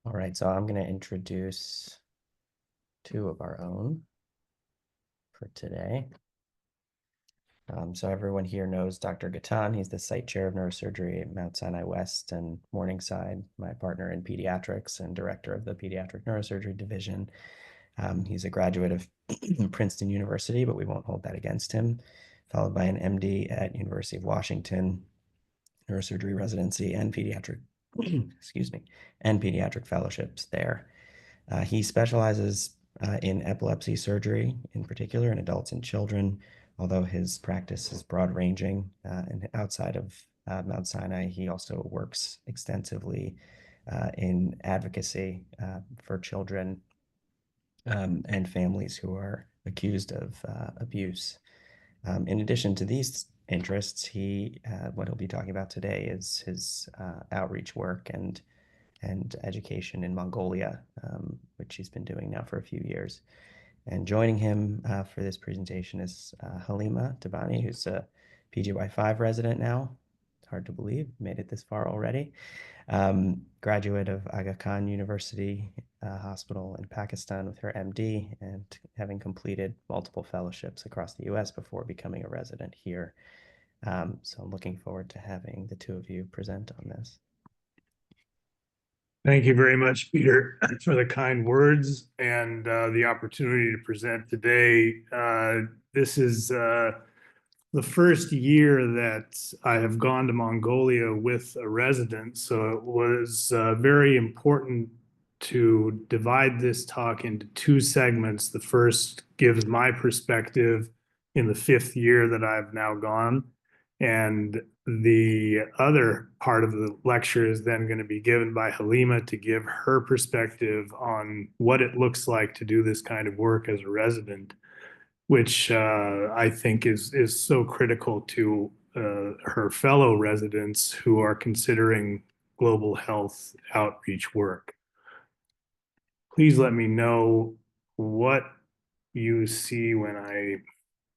All right, so I'm going to introduce two of our own for today. So everyone here knows Dr. Ghatan. He's the site chair of neurosurgery at Mount Sinai West and Morningside, my partner in pediatrics and director of the pediatric neurosurgery division. He's a graduate of Princeton University, but we won't hold that against him, followed by an MD at University of Washington, neurosurgery residency and pediatric, excuse me, and pediatric fellowships there. He specializes in epilepsy surgery, in particular in adults and children, although his practice is broad-ranging. And outside of Mount Sinai, he also works extensively in advocacy for children and families who are accused of abuse. In addition to these interests, what he'll be talking about today is his outreach work and education in Mongolia, which he's been doing now for a few years. And joining him for this presentation is Halima Tabani, who's a PGY5 resident now. Hard to believe, made it this far already. Graduate of Icahn University Hospital in Pakistan with her MD and having completed multiple fellowships across the US before becoming a resident here. So I'm looking forward to having the two of you present on this. Thank you very much, Peter, for the kind words and the opportunity to present today. This is the first year that I have gone to Mongolia with a resident, so it was very important to divide this talk into two segments. The first gives my perspective in the 5th year that I've now gone, and the other part of the lecture is then going to be given by Halima to give her perspective on what it looks like to do this kind of work as a resident, which I think is so critical to her fellow residents who are considering global health outreach work. Please let me know what you see when I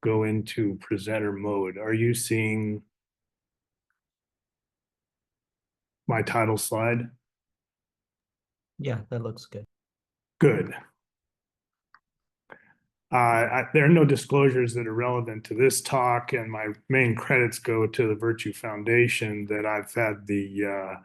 go into presenter mode. Are you seeing my title slide? Yeah, that looks good. Good. There are no disclosures that are relevant to this talk, and my main credits go to the Virtue Foundation that I've had the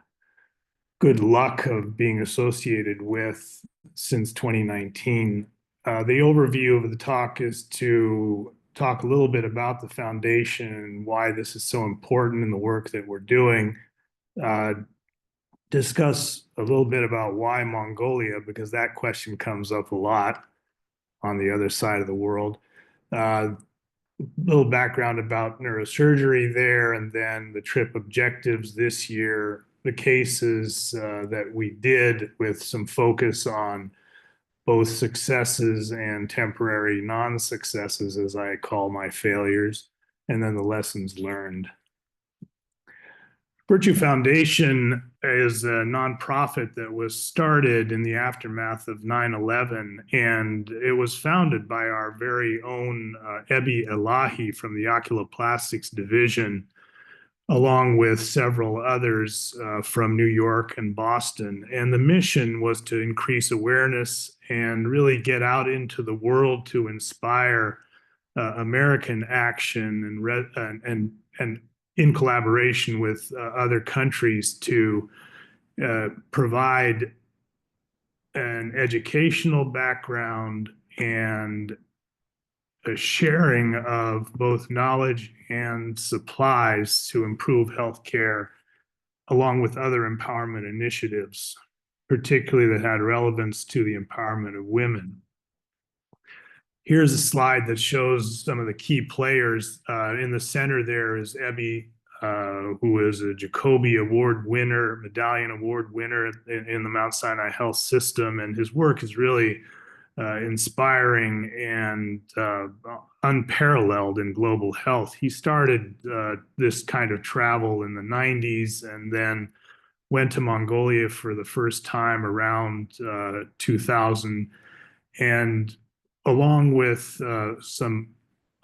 good luck of being associated with since 2019. The overview of the talk is to talk a little bit about the foundation and why this is so important in the work that we're doing. Discuss a little bit about why Mongolia, because that question comes up a lot on the other side of the world. Little background about neurosurgery there, and then the trip objectives this year, the cases that we did with some focus on both successes and temporary non-successes, as I call my failures, and then the lessons learned. Virtue Foundation is a nonprofit that was started in the aftermath of 9/11, and it was founded by our very own Ebi Elahi from the Oculoplastics Division, along with several others from New York and Boston. And the mission was to increase awareness and really get out into the world to inspire American action and in collaboration with other countries to provide an educational background and a sharing of both knowledge and supplies to improve healthcare, along with other empowerment initiatives, particularly that had relevance to the empowerment of women. Here's a slide that shows some of the key players. In the center there is Ebi, who is a Jacobi Award winner, Medallion Award winner in the Mount Sinai Health System, and his work is really inspiring and unparalleled in global health. He started this kind of travel in the 90s and then went to Mongolia for the first time around 2000, and along with some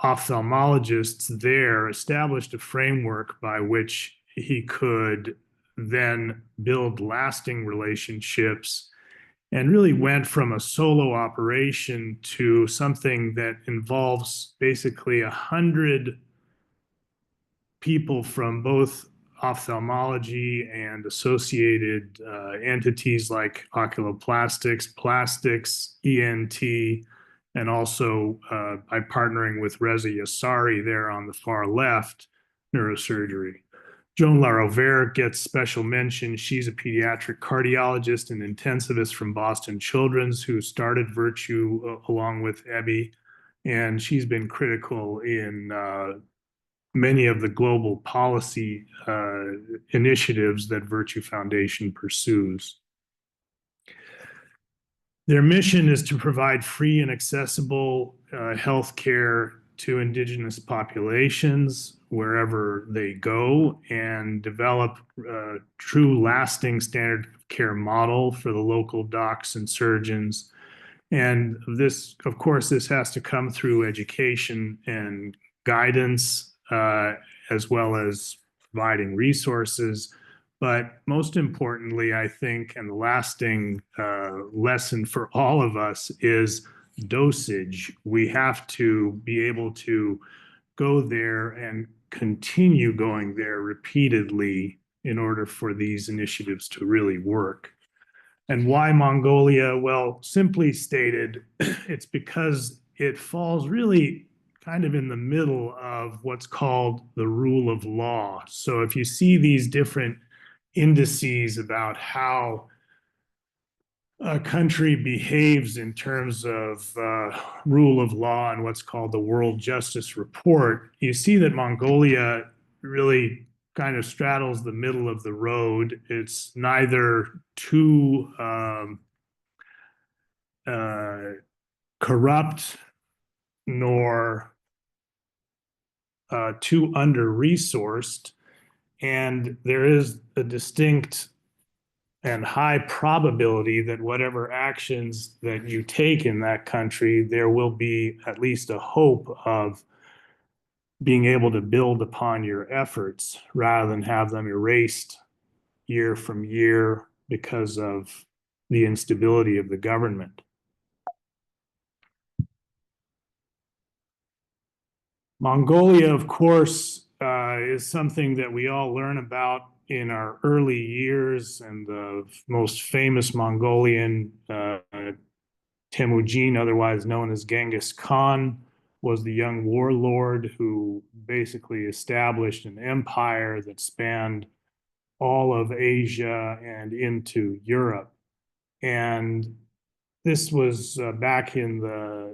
ophthalmologists there, established a framework by which he could then build lasting relationships and really went from a solo operation to something that involves basically 100 people from both ophthalmology and associated entities like oculoplastics, plastics, ENT, and also by partnering with Reza Yassari there on the far left, neurosurgery. Joan Larovere gets special mention. She's a pediatric cardiologist and intensivist from Boston Children's who started Virtue along with Ebby, and she's been critical in many of the global policy initiatives that Virtue Foundation pursues. Their mission is to provide free and accessible health care to indigenous populations wherever they go and develop a true lasting standard of care model for the local docs and surgeons. And this, of course, this has to come through education and guidance, as well as providing resources. But most importantly, I think, and the lasting lesson for all of us is dosage. We have to be able to go there and continue going there repeatedly in order for these initiatives to really work. And why Mongolia? Well, simply stated, it's because it falls really kind of in the middle of what's called the rule of law. So if you see these different indices about how a country behaves in terms of rule of law and what's called the World Justice Report, you see that Mongolia really kind of straddles the middle of the road. It's neither too corrupt nor too under-resourced, and there is a distinct and high probability that whatever actions that you take in that country, there will be at least a hope of being able to build upon your efforts rather than have them erased year from year because of the instability of the government. Mongolia, of course, is something that we all learn about in our early years, and the most famous Mongolian, Temujin, otherwise known as Genghis Khan, was the young warlord who basically established an empire that spanned all of Asia and into Europe. And this was back in the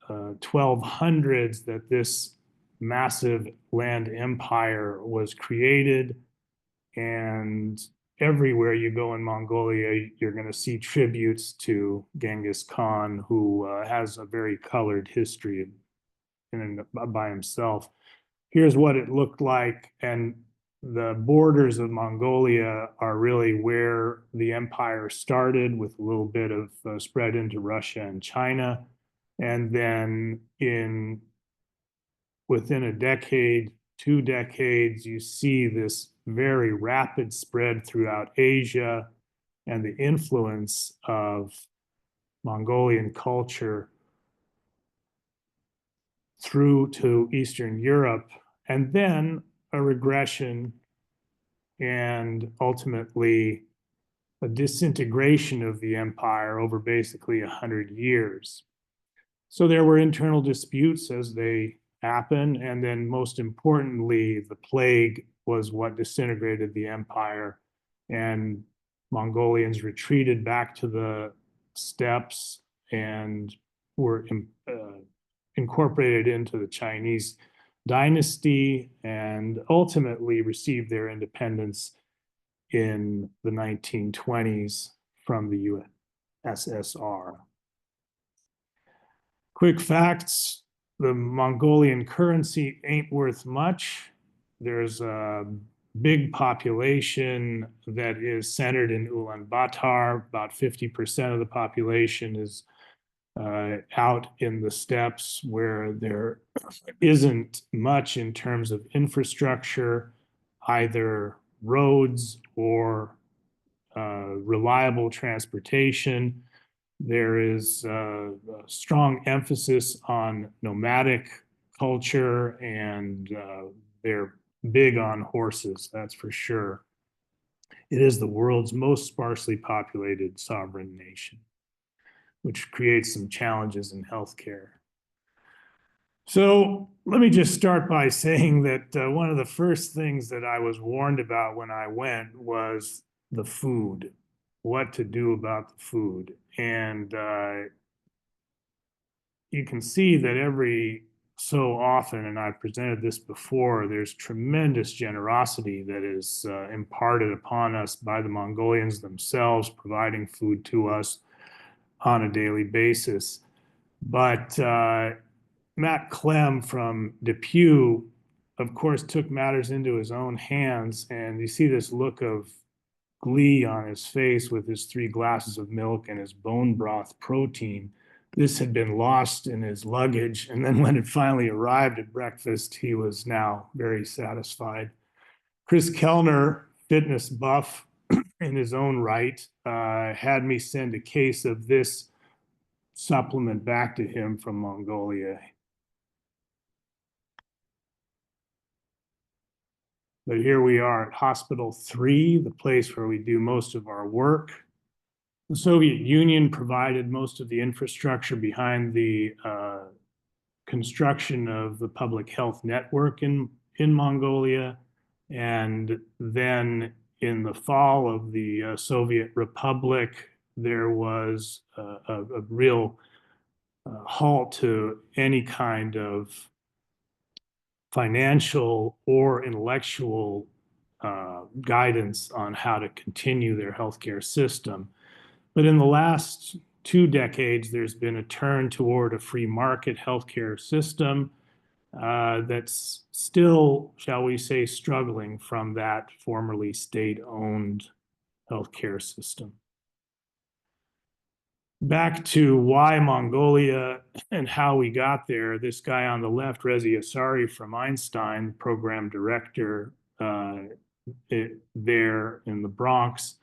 1200s that this massive land empire was created. And everywhere you go in Mongolia, you're going to see tributes to Genghis Khan, who has a very colored history by himself. Here's what it looked like. And the borders of Mongolia are really where the empire started, with a little bit of spread into Russia and China. And then within a decade, 2 decades, you see this very rapid spread throughout Asia and the influence of Mongolian culture through to Eastern Europe, and then a regression and ultimately a disintegration of the empire over basically 100 years. So there were internal disputes as they happen, and then most importantly, the plague was what disintegrated the empire, and Mongolians retreated back to the steppes and were incorporated into the Chinese dynasty and ultimately received their independence in the 1920s from the USSR. Quick facts: the Mongolian currency ain't worth much. There's a big population that is centered in Ulaanbaatar. About 50% of the population is out in the steppes, where there isn't much in terms of infrastructure, either roads or reliable transportation. There is a strong emphasis on nomadic culture, and they're big on horses, that's for sure. It is the world's most sparsely populated sovereign nation, which creates some challenges in healthcare. So let me just start by saying that one of the first things that I was warned about when I went was the food, what to do about the food. And you can see that every so often, and I've presented this before, there's tremendous generosity that is imparted upon us by the Mongolians themselves, providing food to us on a daily basis. But Matt Clem from Depew, of course, took matters into his own hands, and you see this look of glee on his face with his 3 glasses of milk and his bone broth protein. This had been lost in his luggage, and then when it finally arrived at breakfast, he was now very satisfied. Chris Kellner, fitness buff in his own right, had me send a case of this supplement back to him from Mongolia. But here we are at Hospital 3, the place where we do most of our work. The Soviet Union provided most of the infrastructure behind the construction of the public health network in Mongolia. And then in the fall of the Soviet Republic, there was a real halt to any kind of financial or intellectual guidance on how to continue their healthcare system. But in the last 2 decades, there's been a turn toward a free market healthcare system that's still, shall we say, struggling from that formerly state-owned healthcare system. Back to why Mongolia and how we got there. This guy on the left, Reza Yassari from Einstein, program director there in the Bronx,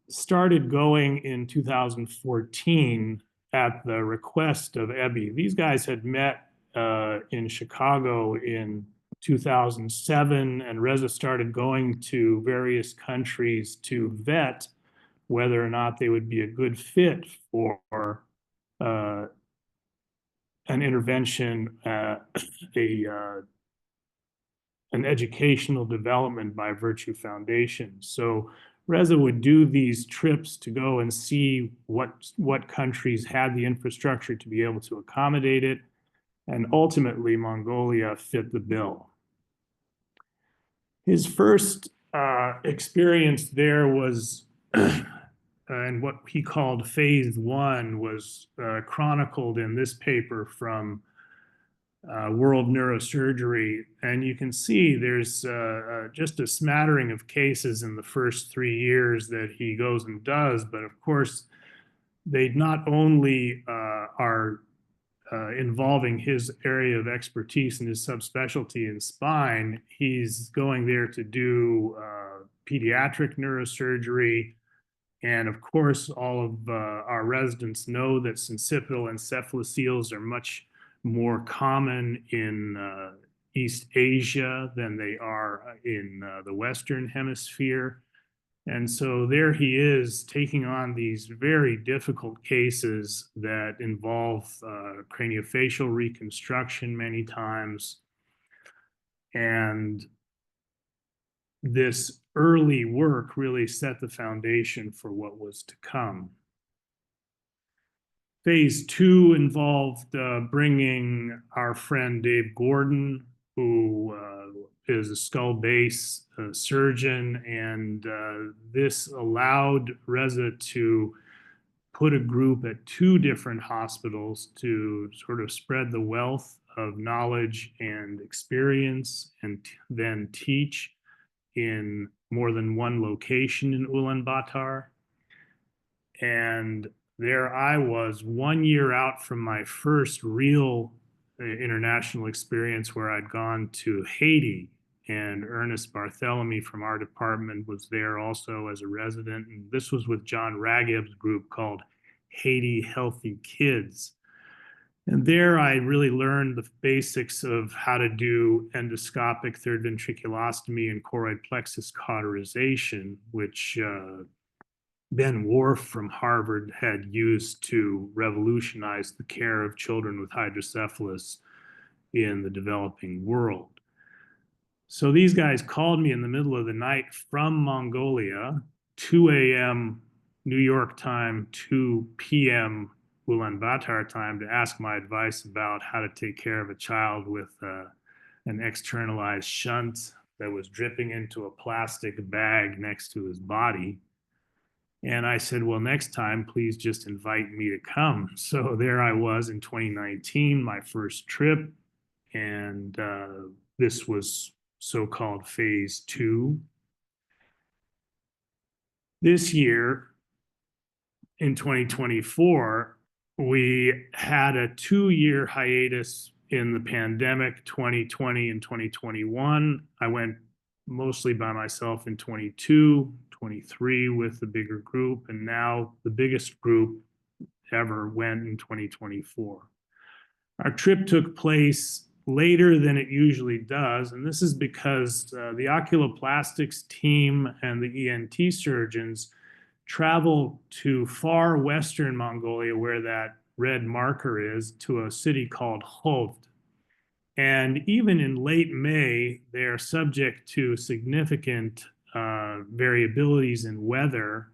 started going in 2014 at the request of EBI. These guys had met in Chicago in 2007, and Reza started going to various countries to vet whether or not they would be a good fit for an intervention, an educational development by Virtue Foundation. So Reza would do these trips to go and see what countries had the infrastructure to be able to accommodate it. And ultimately, Mongolia fit the bill. His first experience there was, and what he called phase 1 was chronicled in this paper from World Neurosurgery. And you can see there's just a smattering of cases in the first 3 years that he goes and does. But of course, they not only are involving his area of expertise and his subspecialty in spine, he's going there to do pediatric neurosurgery. And of course, all of our residents know that syncytial encephalocele are much more common in East Asia than they are in the Western Hemisphere. And so there he is taking on these very difficult cases that involve craniofacial reconstruction many times. And this early work really set the foundation for what was to come. Phase 2 involved bringing our friend Dave Gordon, who is a skull base surgeon, and this allowed Reza to put a group at 2 different hospitals to sort of spread the wealth of knowledge and experience, and then teach in more than 1 location in Ulaanbaatar. And there I was 1 year out from my first real international experience, where I'd gone to Haiti and Ernest Barthélemy from our department was there also as a resident. And this was with John Raghib's group called Haiti Healthy Kids. And there I really learned the basics of how to do endoscopic third ventriculostomy and choroid plexus cauterization, which Ben Worf from Harvard had used to revolutionize the care of children with hydrocephalus in the developing world. So these guys called me in the middle of the night from Mongolia, 2 a.m. New York time, 2 p.m. Ulaanbaatar time, to ask my advice about how to take care of a child with an externalized shunt that was dripping into a plastic bag next to his body. And I said, well, next time, please just invite me to come. So there I was in 2019, my first trip. And this was so-called phase 2. This year, in 2024, we had a 2-year hiatus in the pandemic, 2020 and 2021. I went mostly by myself in 22, 23 with the bigger group, and now the biggest group ever went in 2024. Our trip took place later than it usually does, and this is because the oculoplastics team and the ENT surgeons travel to far western Mongolia, where that red marker is, to a city called Hovd. And even in late May, they are subject to significant variabilities in weather,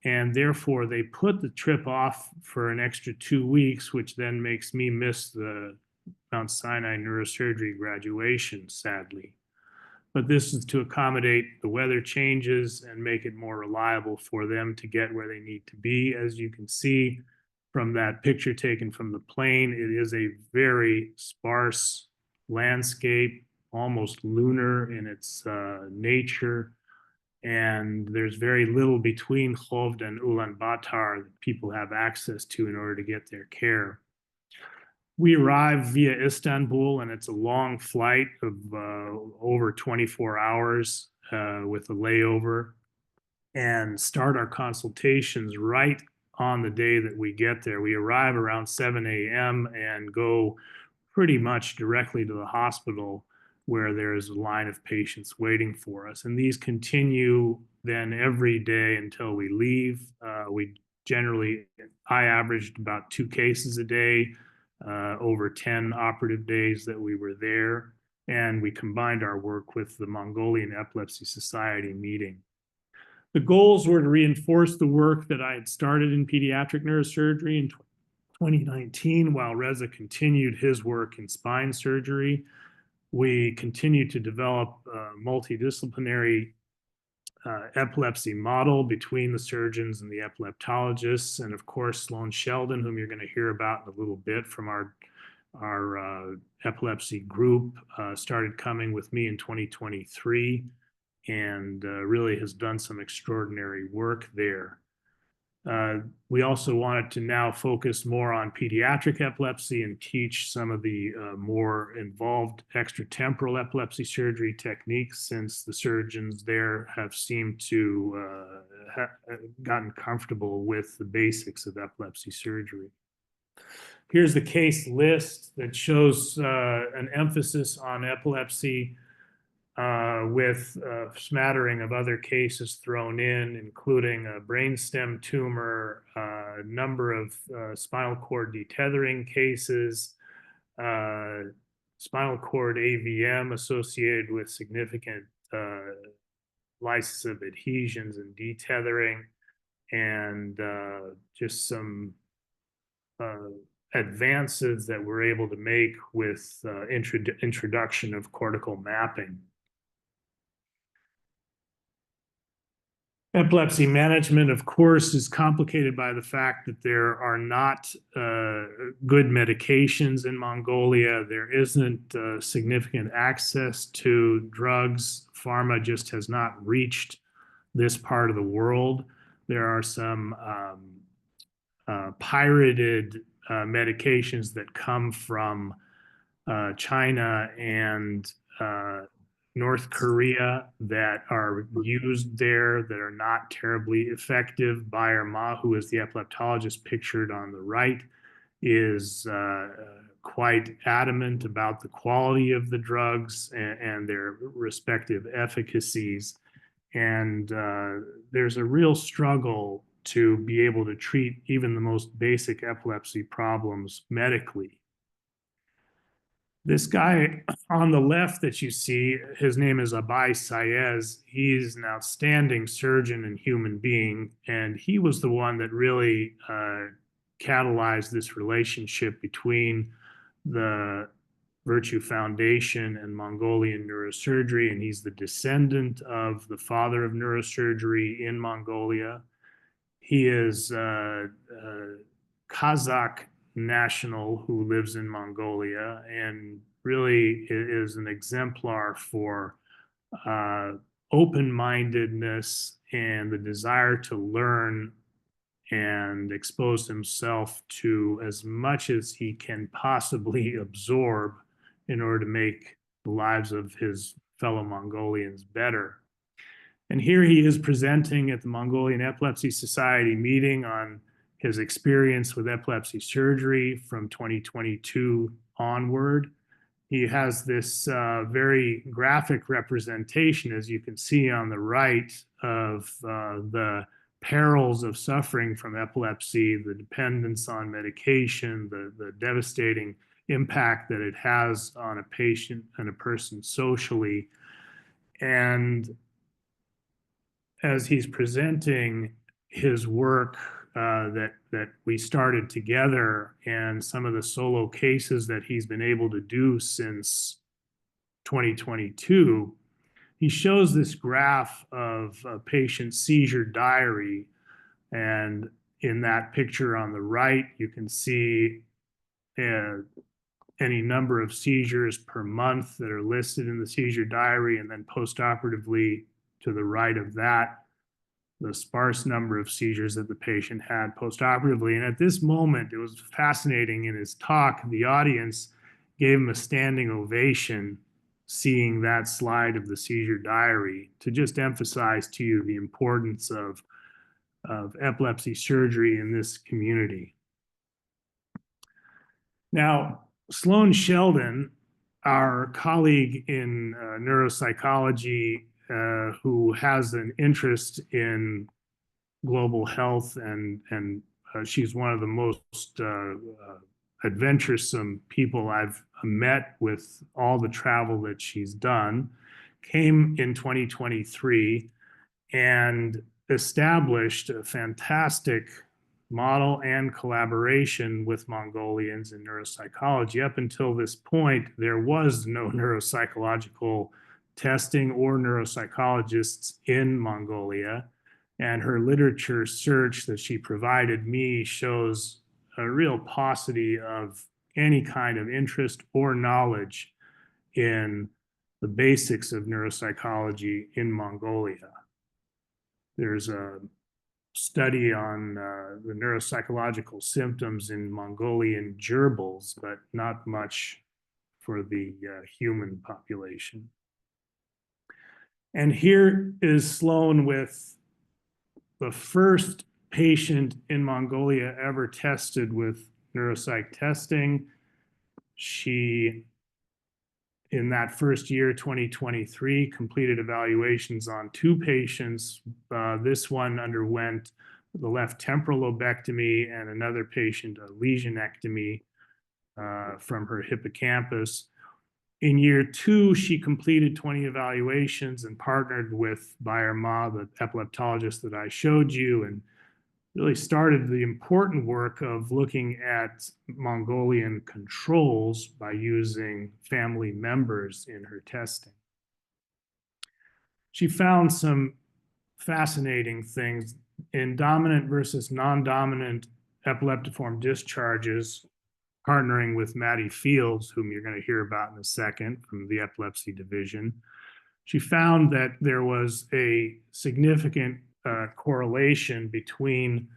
and therefore they put the trip off for an extra 2 weeks, which then makes me miss the Mount Sinai Neurosurgery graduation, sadly. But this is to accommodate the weather changes and make it more reliable for them to get where they need to be. As you can see from that picture taken from the plane, it is a very sparse landscape, almost lunar in its nature. And there's very little between Hovd and Ulaanbaatar that people have access to in order to get their care. We arrived via Istanbul, and it's a long flight of over 24 hours with a layover, and start our consultations right on the day that we get there. We arrive around 7 a.m. and go pretty much directly to the hospital, where there's a line of patients waiting for us. And these continue then every day until we leave. I averaged about 2 cases a day over 10 operative days that we were there. And we combined our work with the Mongolian Epilepsy Society meeting. The goals were to reinforce the work that I had started in pediatric neurosurgery in 2019, while Reza continued his work in spine surgery. We continued to develop a multidisciplinary epilepsy model between the surgeons and the epileptologists. And of course, Sloan Sheldon, whom you're going to hear about in a little bit from our epilepsy group, started coming with me in 2023 and really has done some extraordinary work there. We also wanted to now focus more on pediatric epilepsy and teach some of the more involved extratemporal epilepsy surgery techniques, since the surgeons there have seemed to have gotten comfortable with the basics of epilepsy surgery. Here's the case list that shows an emphasis on epilepsy with a smattering of other cases thrown in, including a brainstem tumor, a number of spinal cord detethering cases, spinal cord AVM associated with significant lysis of adhesions and detethering, and just some advances that we're able to make with introduction of cortical mapping. Epilepsy management, of course, is complicated by the fact that there are not good medications in Mongolia. There isn't significant access to drugs. Pharma just has not reached this part of the world. There are some pirated medications that come from China and North Korea that are used there that are not terribly effective. Bayer Ma, who is the epileptologist pictured on the right, is quite adamant about the quality of the drugs and their respective efficacies. And there's a real struggle to be able to treat even the most basic epilepsy problems medically. This guy on the left that you see, his name is Abai Saez. He's an outstanding surgeon and human being, and he was the one that really catalyzed this relationship between the Virtue Foundation and Mongolian neurosurgery, and he's the descendant of the father of neurosurgery in Mongolia. He is Kazakh national who lives in Mongolia and really is an exemplar for open-mindedness and the desire to learn and expose himself to as much as he can possibly absorb in order to make the lives of his fellow Mongolians better. And here he is presenting at the Mongolian Epilepsy Society meeting on his experience with epilepsy surgery from 2022 onward. He has this very graphic representation, as you can see on the right, of the perils of suffering from epilepsy, the dependence on medication, the devastating impact that it has on a patient and a person socially. And as he's presenting his work that we started together and some of the solo cases that he's been able to do since 2022, he shows this graph of a patient's seizure diary. And in that picture on the right, you can see any number of seizures per month that are listed in the seizure diary, and then postoperatively to the right of that, the sparse number of seizures that the patient had postoperatively. And at this moment, it was fascinating in his talk, the audience gave him a standing ovation seeing that slide of the seizure diary to just emphasize to you the importance of epilepsy surgery in this community. Now, Sloan Sheldon, our colleague in neuropsychology, who has an interest in global health, and she's one of the most adventuresome people I've met with all the travel that she's done, came in 2023 and established a fantastic model and collaboration with Mongolians in neuropsychology. Up until this point, there was no neuropsychological testing or neuropsychologists in Mongolia. And her literature search that she provided me shows a real paucity of any kind of interest or knowledge in the basics of neuropsychology in Mongolia. There's a study on the neuropsychological symptoms in Mongolian gerbils, but not much for the human population. And here is Sloan with the first patient in Mongolia ever tested with neuropsych testing. She, in that first year, 2023, completed evaluations on 2 patients. This one underwent the left temporal lobectomy, and another patient a lesionectomy from her hippocampus. In year 2, she completed 20 evaluations and partnered with Bayer Ma, the epileptologist that I showed you, and really started the important work of looking at Mongolian controls by using family members in her testing. She found some fascinating things in dominant versus non-dominant epileptiform discharges, partnering with Maddie Fields, whom you're going to hear about in a second from the epilepsy division. She found that there was a significant correlation between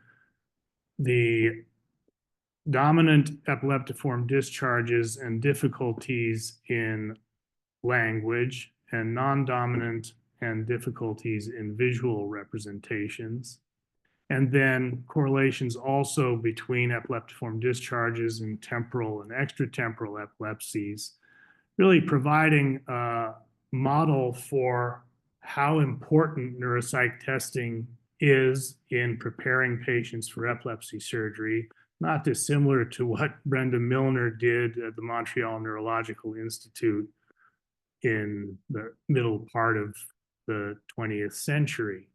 the dominant epileptiform discharges and difficulties in language, and non-dominant, and difficulties in visual representations. And then correlations also between epileptiform discharges and temporal and extratemporal epilepsies, really providing a model for how important neuropsych testing is in preparing patients for epilepsy surgery, not dissimilar to what Brenda Milner did at the Montreal Neurological Institute in the middle part of the 20th century.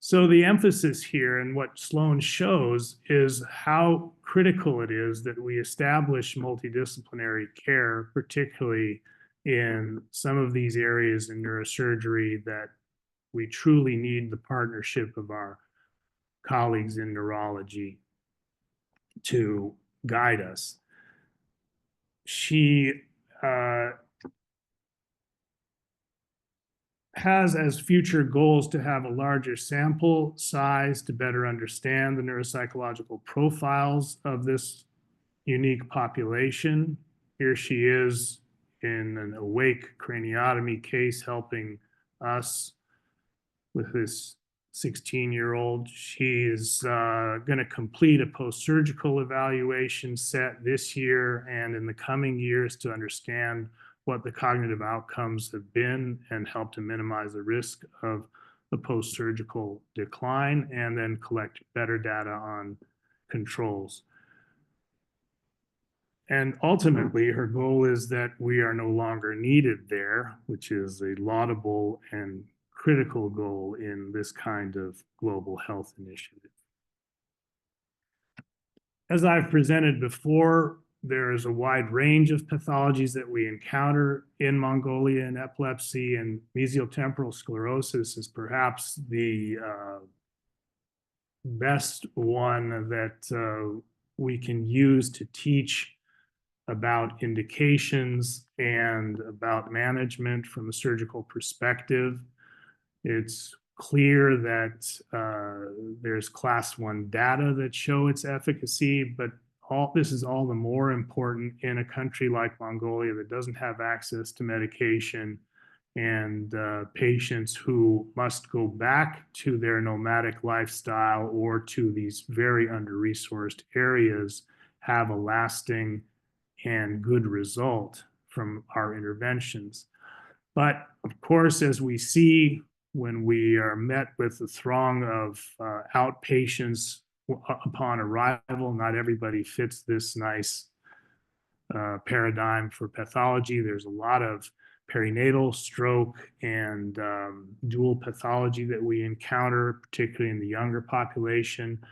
So the emphasis here and what Sloan shows is how critical it is that we establish multidisciplinary care, particularly in some of these areas in neurosurgery that we truly need the partnership of our colleagues in neurology to guide us. She has as future goals to have a larger sample size to better understand the neuropsychological profiles of this unique population. Here she is in an awake craniotomy case helping us with this 16-year-old. She's going to complete a post-surgical evaluation set this year and in the coming years to understand what the cognitive outcomes have been and help to minimize the risk of the post-surgical decline, and then collect better data on controls. And ultimately, her goal is that we are no longer needed there, which is a laudable and critical goal in this kind of global health initiative. As I've presented before, there is a wide range of pathologies that we encounter in Mongolia in epilepsy, and mesial temporal sclerosis is perhaps the best one that we can use to teach about indications and about management from a surgical perspective. It's clear that there's class 1 data that show its efficacy, but this is all the more important in a country like Mongolia that doesn't have access to medication, and patients who must go back to their nomadic lifestyle or to these very under-resourced areas have a lasting and good result from our interventions. But of course, as we see when we are met with a throng of outpatients upon arrival, not everybody fits this nice paradigm for pathology. There's a lot of perinatal stroke and dual pathology that we encounter, particularly in the younger population.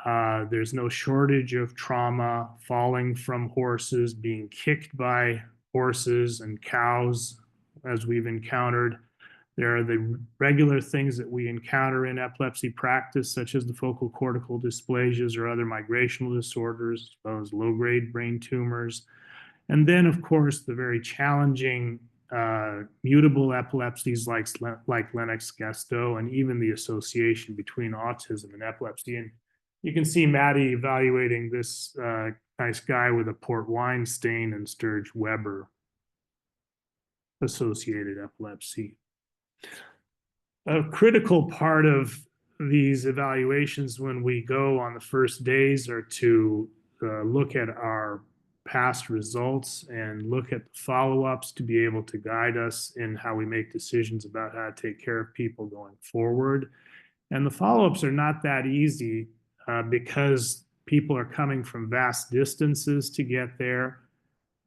There's no shortage of trauma, falling from horses, being kicked by horses and cows, as we've encountered. There are the regular things that we encounter in epilepsy practice, such as the focal cortical dysplasias or other migrational disorders, as well as low-grade brain tumors. And then, of course, the very challenging mutable epilepsies like Lennox-Gastaut, and even the association between autism and epilepsy. And you can see Maddie evaluating this nice guy with a port wine stain and Sturge-Weber associated epilepsy. A critical part of these evaluations when we go on the first days are to look at our past results and look at the follow-ups to be able to guide us in how we make decisions about how to take care of people going forward. And the follow-ups are not that easy because people are coming from vast distances to get there.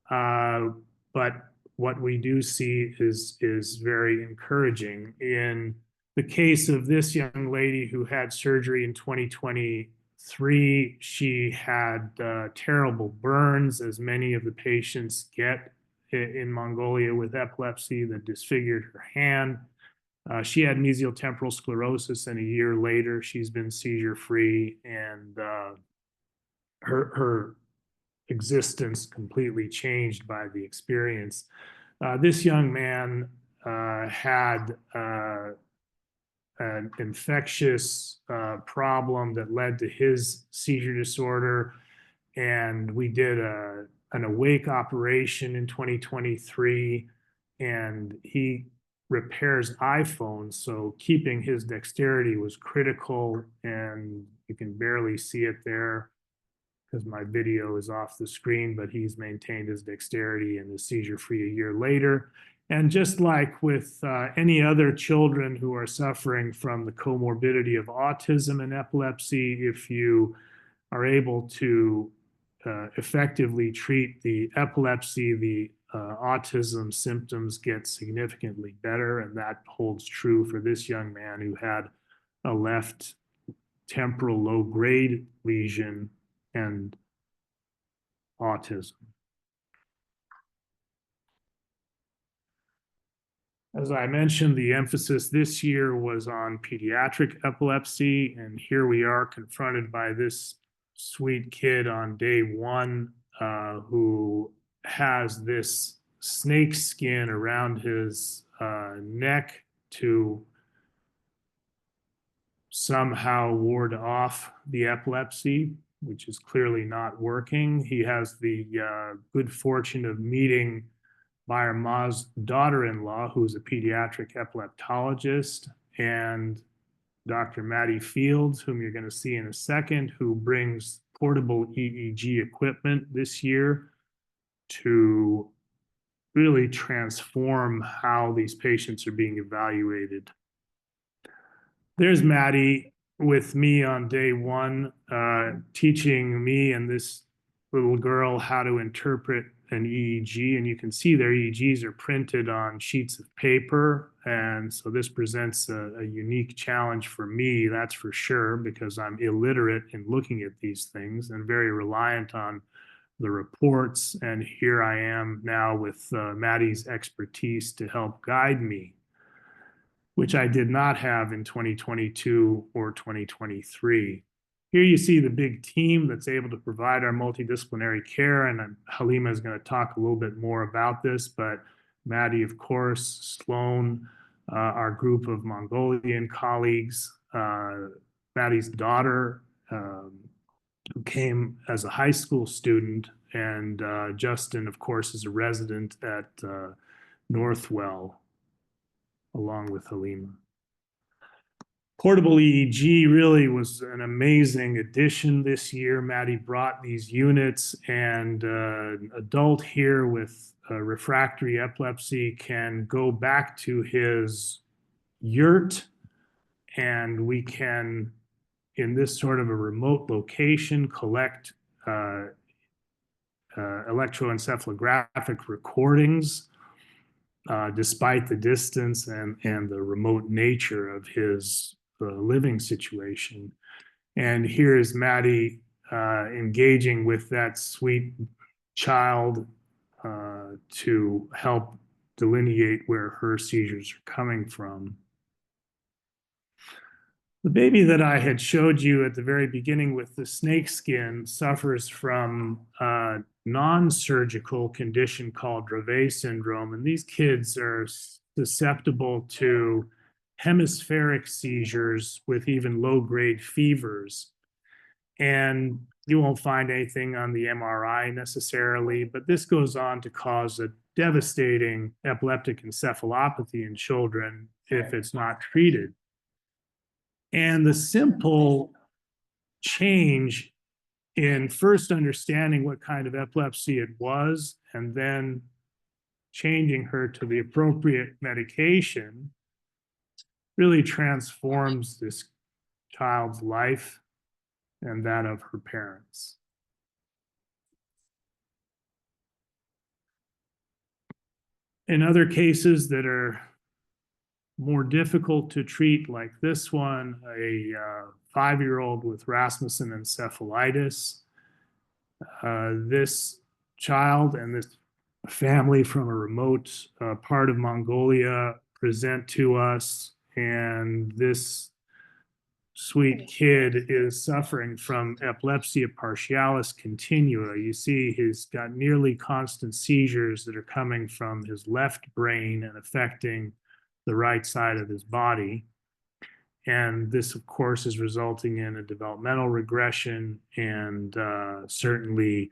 But what we do see is very encouraging. In the case of this young lady who had surgery in 2023, she had terrible burns, as many of the patients get in Mongolia with epilepsy, that disfigured her hand. She had mesial temporal sclerosis, and a year later, she's been seizure-free, and her existence completely changed by the experience. This young man had an infectious problem that led to his seizure disorder, and we did an awake operation in 2023, and he repairs iPhones. So keeping his dexterity was critical, and you can barely see it there because my video is off the screen, but he's maintained his dexterity and is seizure-free a year later. And just like with any other children who are suffering from the comorbidity of autism and epilepsy, if you are able to effectively treat the epilepsy, the autism symptoms get significantly better. And that holds true for this young man who had a left temporal low-grade lesion and autism. As I mentioned, the emphasis this year was on pediatric epilepsy, and here we are confronted by this sweet kid on day one who has this snake skin around his neck to somehow ward off the epilepsy, which is clearly not working. He has the good fortune of meeting Bayer Ma's daughter-in-law, who's a pediatric epileptologist, and Dr. Maddie Fields, whom you're going to see in a second, who brings portable EEG equipment this year to really transform how these patients are being evaluated. There's Maddie with me on day one, teaching me and this little girl how to interpret an EEG. And you can see their EEGs are printed on sheets of paper. And so this presents a unique challenge for me, that's for sure, because I'm illiterate in looking at these things and very reliant on the reports. And here I am now with Maddie's expertise to help guide me, which I did not have in 2022 or 2023. Here you see the big team that's able to provide our multidisciplinary care, and Halima is going to talk a little bit more about this, but Maddie, of course, Sloan, our group of Mongolian colleagues, Maddie's daughter, who came as a high school student, and Justin, of course, is a resident at Northwell, along with Halima. Portable EEG really was an amazing addition this year. Maddie brought these units, and an adult here with refractory epilepsy can go back to his yurt, and we can, in this sort of a remote location, collect electroencephalographic recordings despite the distance and the remote nature of his living situation. And here is Maddie engaging with that sweet child to help delineate where her seizures are coming from. The baby that I had showed you at the very beginning with the snake skin suffers from a non-surgical condition called Dravet syndrome. And these kids are susceptible to hemispheric seizures with even low-grade fevers. And you won't find anything on the MRI necessarily, but this goes on to cause a devastating epileptic encephalopathy in children if it's not treated. And the simple change in first understanding what kind of epilepsy it was, and then changing her to the appropriate medication, really transforms this child's life and that of her parents. In other cases that are more difficult to treat, like this one, a 5-year-old with Rasmussen encephalitis. This child and this family from a remote part of Mongolia present to us, and this sweet kid is suffering from epilepsia partialis continua. You see he's got nearly constant seizures that are coming from his left brain and affecting the right side of his body. And this, of course, is resulting in a developmental regression and certainly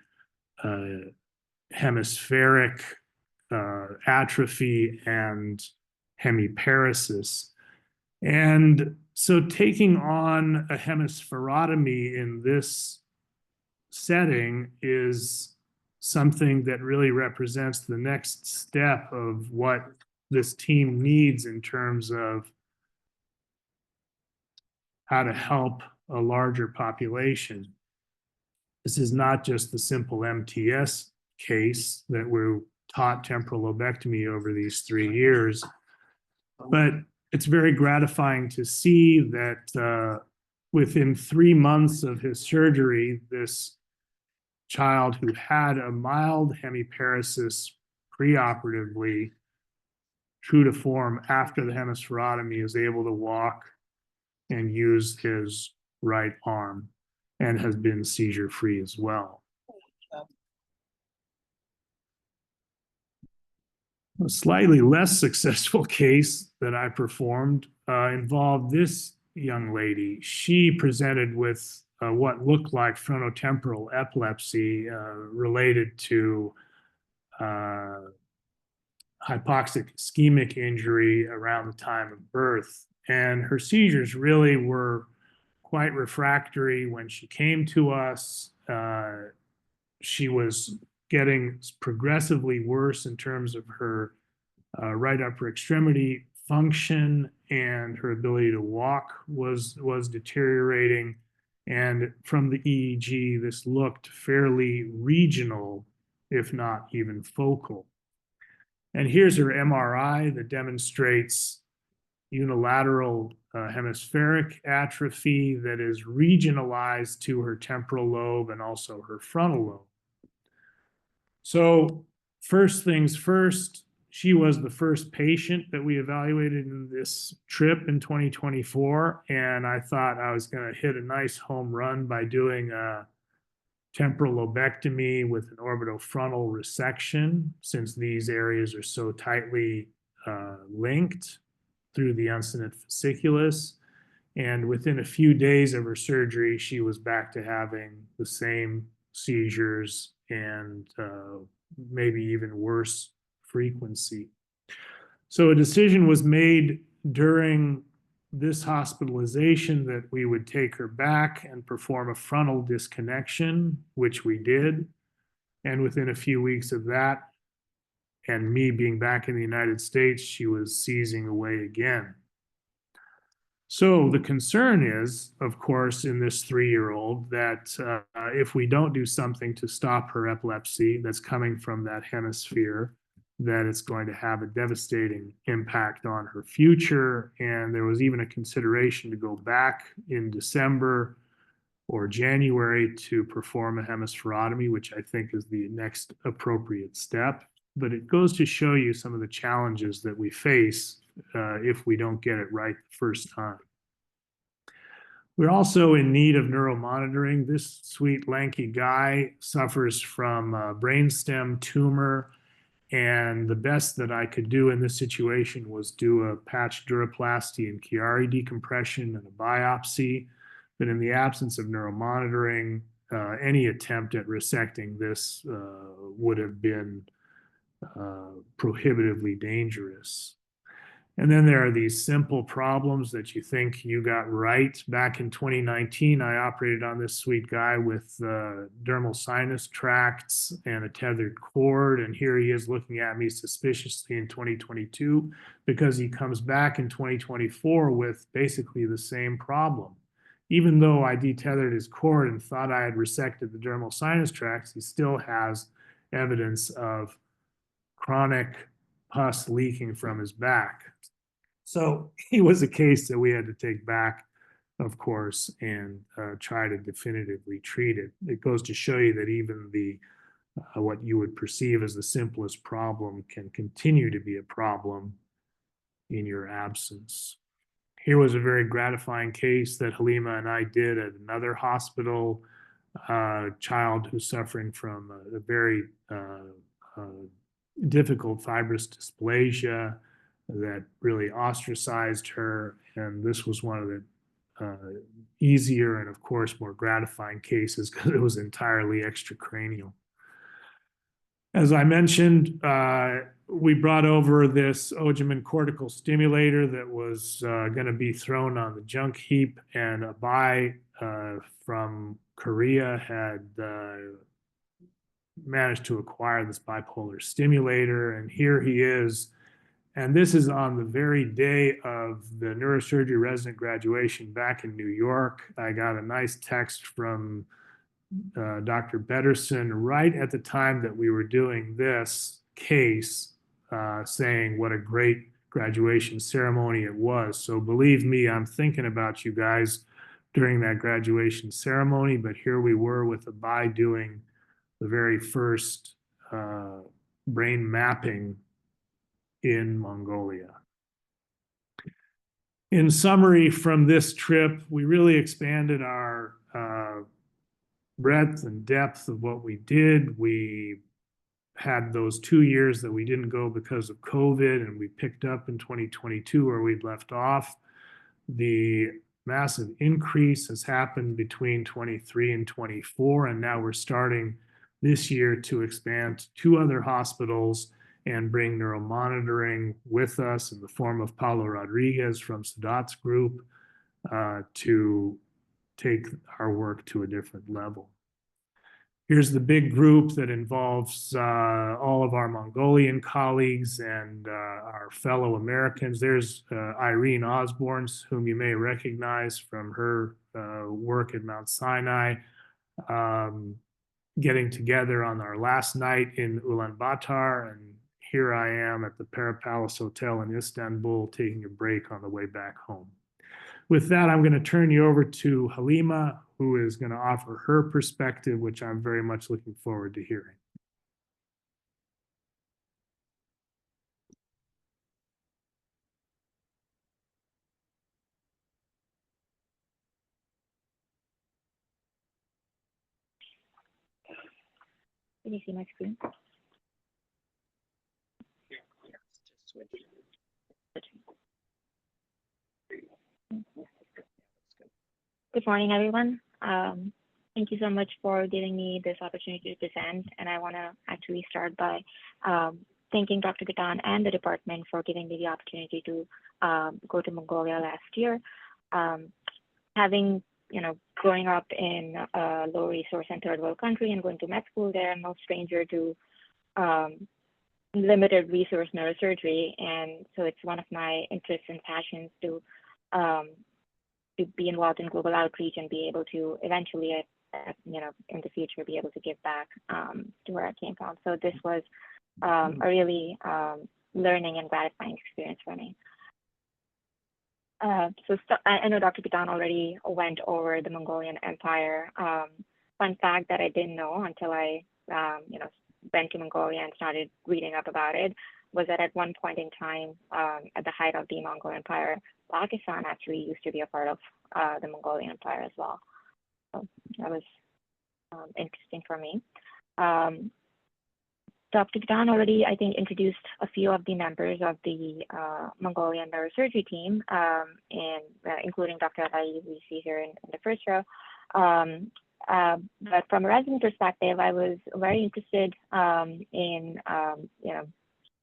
hemispheric atrophy and hemiparesis. And so taking on a hemispherotomy in this setting is something that really represents the next step of what this team needs in terms of how to help a larger population. This is not just the simple MTS case that we're taught temporal lobectomy over these 3 years, but it's very gratifying to see that within 3 months of his surgery, this child who had a mild hemiparesis preoperatively, true to form after the hemispherotomy, is able to walk and use his right arm and has been seizure-free as well. A slightly less successful case that I performed involved this young lady. She presented with what looked like frontotemporal epilepsy related to hypoxic ischemic injury around the time of birth. And her seizures really were quite refractory when she came to us. She was getting progressively worse in terms of her right upper extremity function, and her ability to walk was deteriorating. And from the EEG, this looked fairly regional, if not even focal. And here's her MRI that demonstrates unilateral hemispheric atrophy that is regionalized to her temporal lobe and also her frontal lobe. So first things first, she was the first patient that we evaluated in this trip in 2024. And I thought I was going to hit a nice home run by doing a temporal lobectomy with an orbitofrontal resection, since these areas are so tightly linked through the uncinate fasciculus. And within a few days of her surgery, she was back to having the same seizures and maybe even worse frequency. So a decision was made during this hospitalization that we would take her back and perform a frontal disconnection, which we did. And within a few weeks of that, and me being back in the United States, she was seizing away again. So the concern is, of course, in this 3-year-old, that if we don't do something to stop her epilepsy that's coming from that hemisphere, that it's going to have a devastating impact on her future. And there was even a consideration to go back in December or January to perform a hemispherotomy, which I think is the next appropriate step. But it goes to show you some of the challenges that we face if we don't get it right the first time. We're also in need of neuromonitoring. This sweet, lanky guy suffers from a brainstem tumor, and the best that I could do in this situation was do a patch duroplasty and Chiari decompression and a biopsy. But in the absence of neuromonitoring, any attempt at resecting this would have been prohibitively dangerous. And then there are these simple problems that you think you got right. Back in 2019, I operated on this sweet guy with dermal sinus tracts and a tethered cord. And here he is looking at me suspiciously in 2022 because he comes back in 2024 with basically the same problem. Even though I detethered his cord and thought I had resected the dermal sinus tracts, he still has evidence of chronic pus leaking from his back. So he was a case that we had to take back, of course, and try to definitively treat it. It goes to show you that even the what you would perceive as the simplest problem can continue to be a problem in your absence. Here was a very gratifying case that Halima and I did at another hospital, child who's suffering from a very difficult fibrous dysplasia that really ostracized her. And this was one of the easier and, of course, more gratifying cases because it was entirely extracranial. As I mentioned, we brought over this Ojamin cortical stimulator that was going to be thrown on the junk heap, and Abai from Korea had managed to acquire this bipolar stimulator, and here he is. And this is on the very day of the neurosurgery resident graduation back in New York. I got a nice text from Dr. Betterson right at the time that we were doing this case, saying what a great graduation ceremony it was. So believe me, I'm thinking about you guys during that graduation ceremony, but here we were with Abai doing the very first brain mapping in Mongolia. In summary, from this trip, we really expanded our breadth and depth of what we did. We had those 2 years that we didn't go because of COVID, and we picked up in 2022 where we'd left off. The massive increase has happened between 23 and 24, and now we're starting this year to expand to 2 other hospitals and bring neuromonitoring with us in the form of Paulo Rodriguez from Sadat's group to take our work to a different level. Here's the big group that involves all of our Mongolian colleagues and our fellow Americans. There's Irene Osborne, whom you may recognize from her work at Mount Sinai, getting together on our last night in Ulaanbaatar, and here I am at the Parapalace Hotel in Istanbul taking a break on the way back home. With that, I'm going to turn you over to Halima, who is going to offer her perspective, which I'm very much looking forward to hearing. Can you see my screen? Good morning, everyone. Thank you so much for giving me this opportunity to present. And I want to actually start by thanking Dr. Ghatan and the department for giving me the opportunity to go to Mongolia last year. Having, growing up in a low resource and third world country and going to med school there, I'm no stranger to limited resource neurosurgery. And so it's one of my interests and passions to be involved in global outreach and be able to eventually, in the future, be able to give back to where I came from. So this was a really learning and gratifying experience for me. I know Dr. Ghatan already went over the Mongolian Empire. Fun fact that I didn't know until I, went to Mongolia and started reading up about it was that at one point in time, at the height of the Mongol Empire, Pakistan actually used to be a part of the Mongolian Empire as well. So that was interesting for me. Dr. Ghatan already, I think, introduced a few of the members of the Mongolian neurosurgery team, and including Dr. Alai, who we see here in the first row. But from a resident perspective, I was very interested in,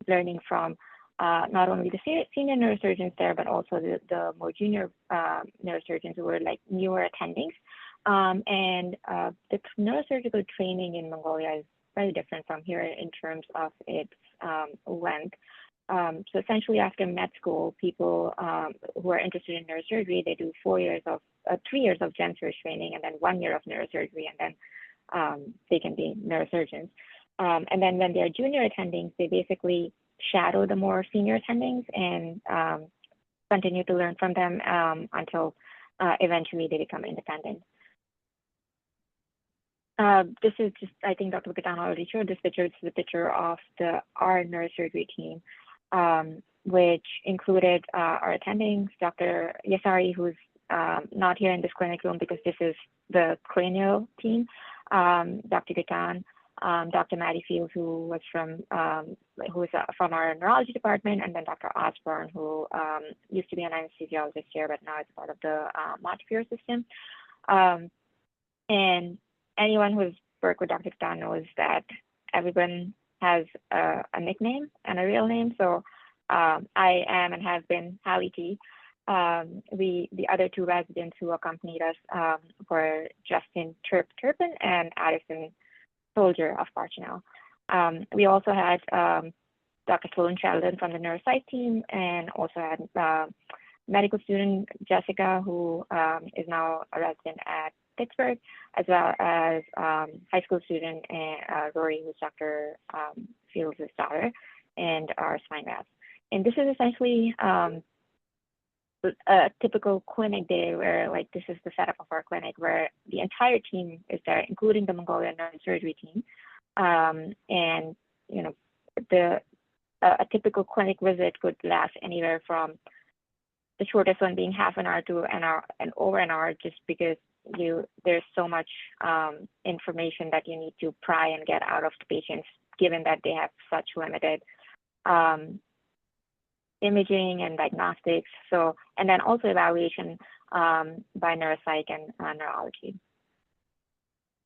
learning from not only the senior neurosurgeons there, but also the more junior neurosurgeons who were like newer attendings. And the neurosurgical training in Mongolia is very different from here in terms of its length. So essentially after med school, people who are interested in neurosurgery, they do 3 years of gen surg training and then 1 year of neurosurgery, and then they can be neurosurgeons. And then when they're junior attendings, they basically shadow the more senior attendings and continue to learn from them until eventually they become independent. This is just, I think Dr. Ghatan already showed this picture. This is a picture of our neurosurgery team, which included our attendings, Dr. Yasari, who's not here in this clinic room because this is the cranial team, Dr. Ghatan, Dr. Maddie Fields, who was from our neurology department, and then Dr. Osborne, who used to be an anesthesiologist here, but now is part of the Montefiore system. And anyone who's worked with Dr. Ghatan knows that everyone has a nickname and a real name. So I am and have been Hallie T. The other two residents who accompanied us were Justin Turpin and Addison Soldier of Parchinell. We also had Dr. Sloan Sheldon from the Neuropsych team, and also had medical student Jessica, who is now a resident at Pittsburgh, as well as high school student Rory, who's Dr. Fields' daughter, and our spine rep. And this is essentially a typical clinic day where, like, this is the setup of our clinic where the entire team is there, including the Mongolia Neurosurgery team. And, you know, a typical clinic visit could last anywhere from the shortest one being half an hour to an hour and over an hour, just because there's so much information that you need to pry and get out of the patients, given that they have such limited imaging and diagnostics. So, and then also evaluation by neuropsych and neurology.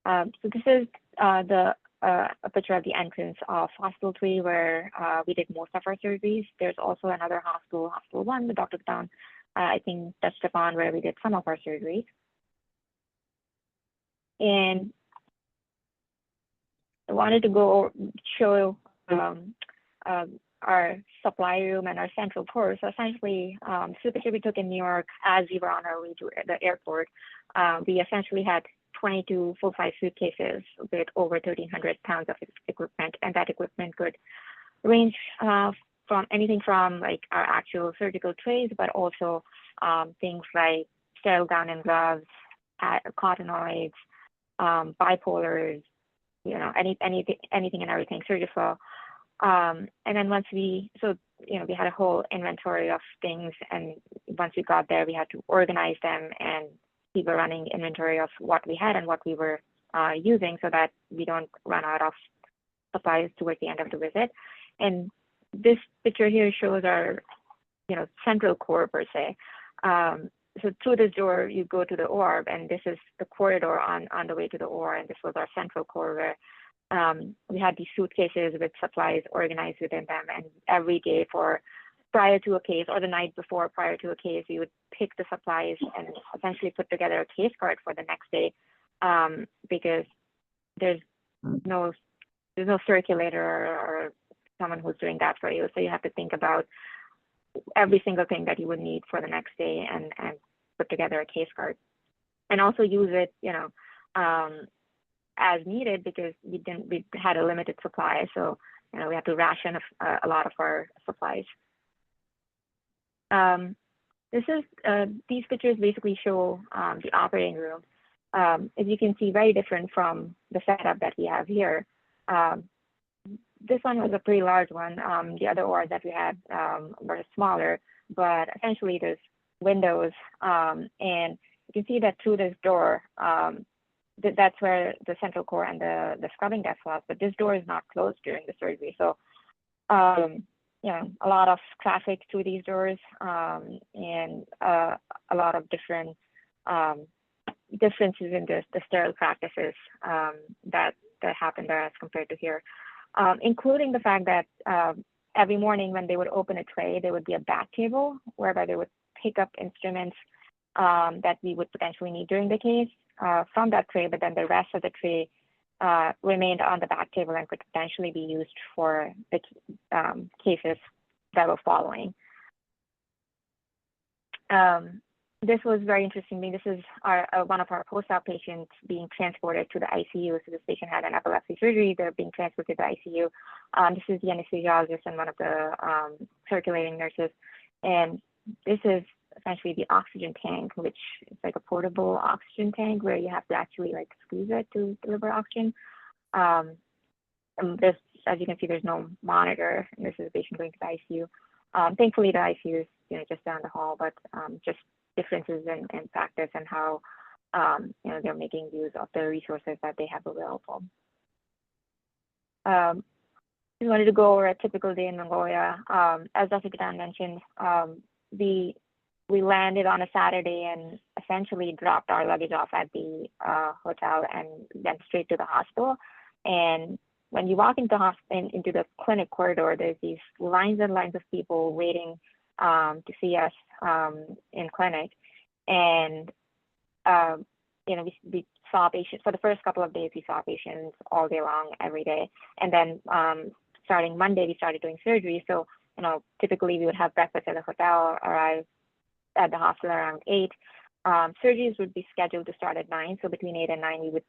So this is a picture of the entrance of Hospital 3, where we did most of our surgeries. There's also another hospital, Hospital 1, the Dr. Ghatan, I think touched upon, where we did some of our surgeries. And I wanted to go show our supply room and our central core. So essentially, the picture we took in New York as we were on our way to the airport, we essentially had 22 full-size suitcases with over 1,300 pounds of equipment, and that equipment could range from anything from like our actual surgical trays, but also things like sterile gown and gloves, cottonoids, bipolars, you know, anything and everything, Surgiflow. And then once we had a whole inventory of things, and once we got there, we had to organize them and keep a running inventory of what we had and what we were using, so that we don't run out of supplies towards the end of the visit. And this picture here shows our, central core per se. So through this door, you go to the OR, and this is the corridor on the way to the OR, and this was our central core, where we had these suitcases with supplies organized within them, and every day prior to a case, or the night before prior to a case, we would pick the supplies and essentially put together a case card for the next day, because there's no circulator or someone who's doing that for you. So you have to think about every single thing that you would need for the next day and put together a case card, and also use it, as needed, because we had a limited supply. So, we had to ration a lot of our supplies. These pictures basically show the operating room. As you can see, very different from the setup that we have here. This one was a pretty large one. The other ORs that we had were smaller, but essentially there's windows, and you can see that through this door, that's where the central core and the scrubbing desk was, but this door is not closed during the surgery. So, a lot of traffic through these doors, and a lot of different differences in the sterile practices that happened there as compared to here, including the fact that every morning when they would open a tray, there would be a back table whereby they would pick up instruments that we would potentially need during the case from that tray, but then the rest of the tray remained on the back table and could potentially be used for the cases that were following. This was very interesting. This is one of our post-op patients being transported to the ICU. So this patient had an epilepsy surgery. They're being transported to the ICU. This is the anesthesiologist and one of the circulating nurses. And this is essentially the oxygen tank, which is like a portable oxygen tank where you have to actually like squeeze it to deliver oxygen. And this, as you can see, there's no monitor, and this is a patient going to the ICU. Thankfully, the ICU is just down the hall, but just differences in practice and how they're making use of the resources that they have available. We wanted to go over a typical day in Mongolia. As Dr. Ghatan mentioned, we landed on a Saturday and essentially dropped our luggage off at the hotel and went straight to the hospital. And when you walk into into the clinic corridor, there's these lines and lines of people waiting to see us in clinic. And we saw patients for the first couple of days. We saw patients all day long, every day. And then starting Monday, we started doing surgery. So typically we would have breakfast at the hotel, arrive at the hospital around 8. Surgeries would be scheduled to start at 9. So between 8 and 9, we would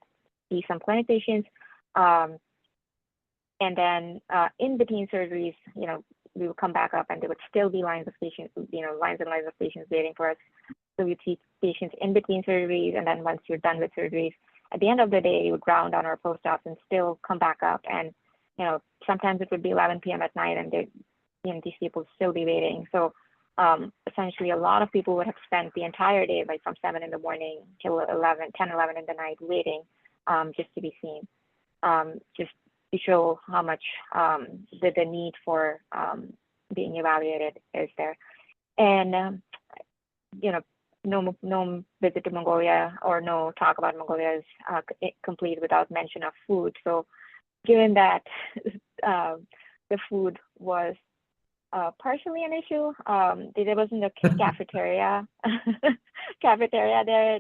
see some clinic patients. And then in between surgeries, we would come back up and there would still be lines of patients, lines and lines of patients waiting for us. So we'd see patients in between surgeries. And then once you're done with surgeries, at the end of the day, you would round on our post-ops and still come back up. And, sometimes it would be 11 p.m. at night and these people would still be waiting. So essentially a lot of people would have spent the entire day, like from 7 in the morning till 10, 11 in the night waiting just to be seen. Just to show how much the need for being evaluated is there. And, no visit to Mongolia or no talk about Mongolia is complete without mention of food. So given that the food was partially an issue, there wasn't a cafeteria there,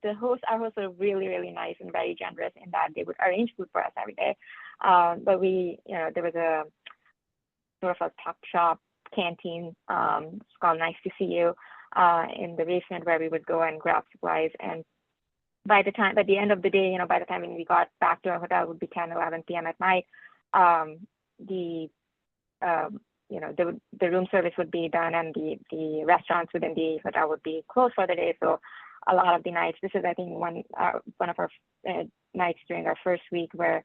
our hosts were really, really nice and very generous in that they would arrange food for us every day. But there was a sort of a top shop canteen, it's called Nice to See You, in the basement where we would go and grab supplies. And at the end of the day, by the time when we got back to our hotel, it would be 10, 11 p.m. at night. The room service would be done and the restaurants within the hotel would be closed for the day. So a lot of the nights, this is, I think, one of our nights during our first week where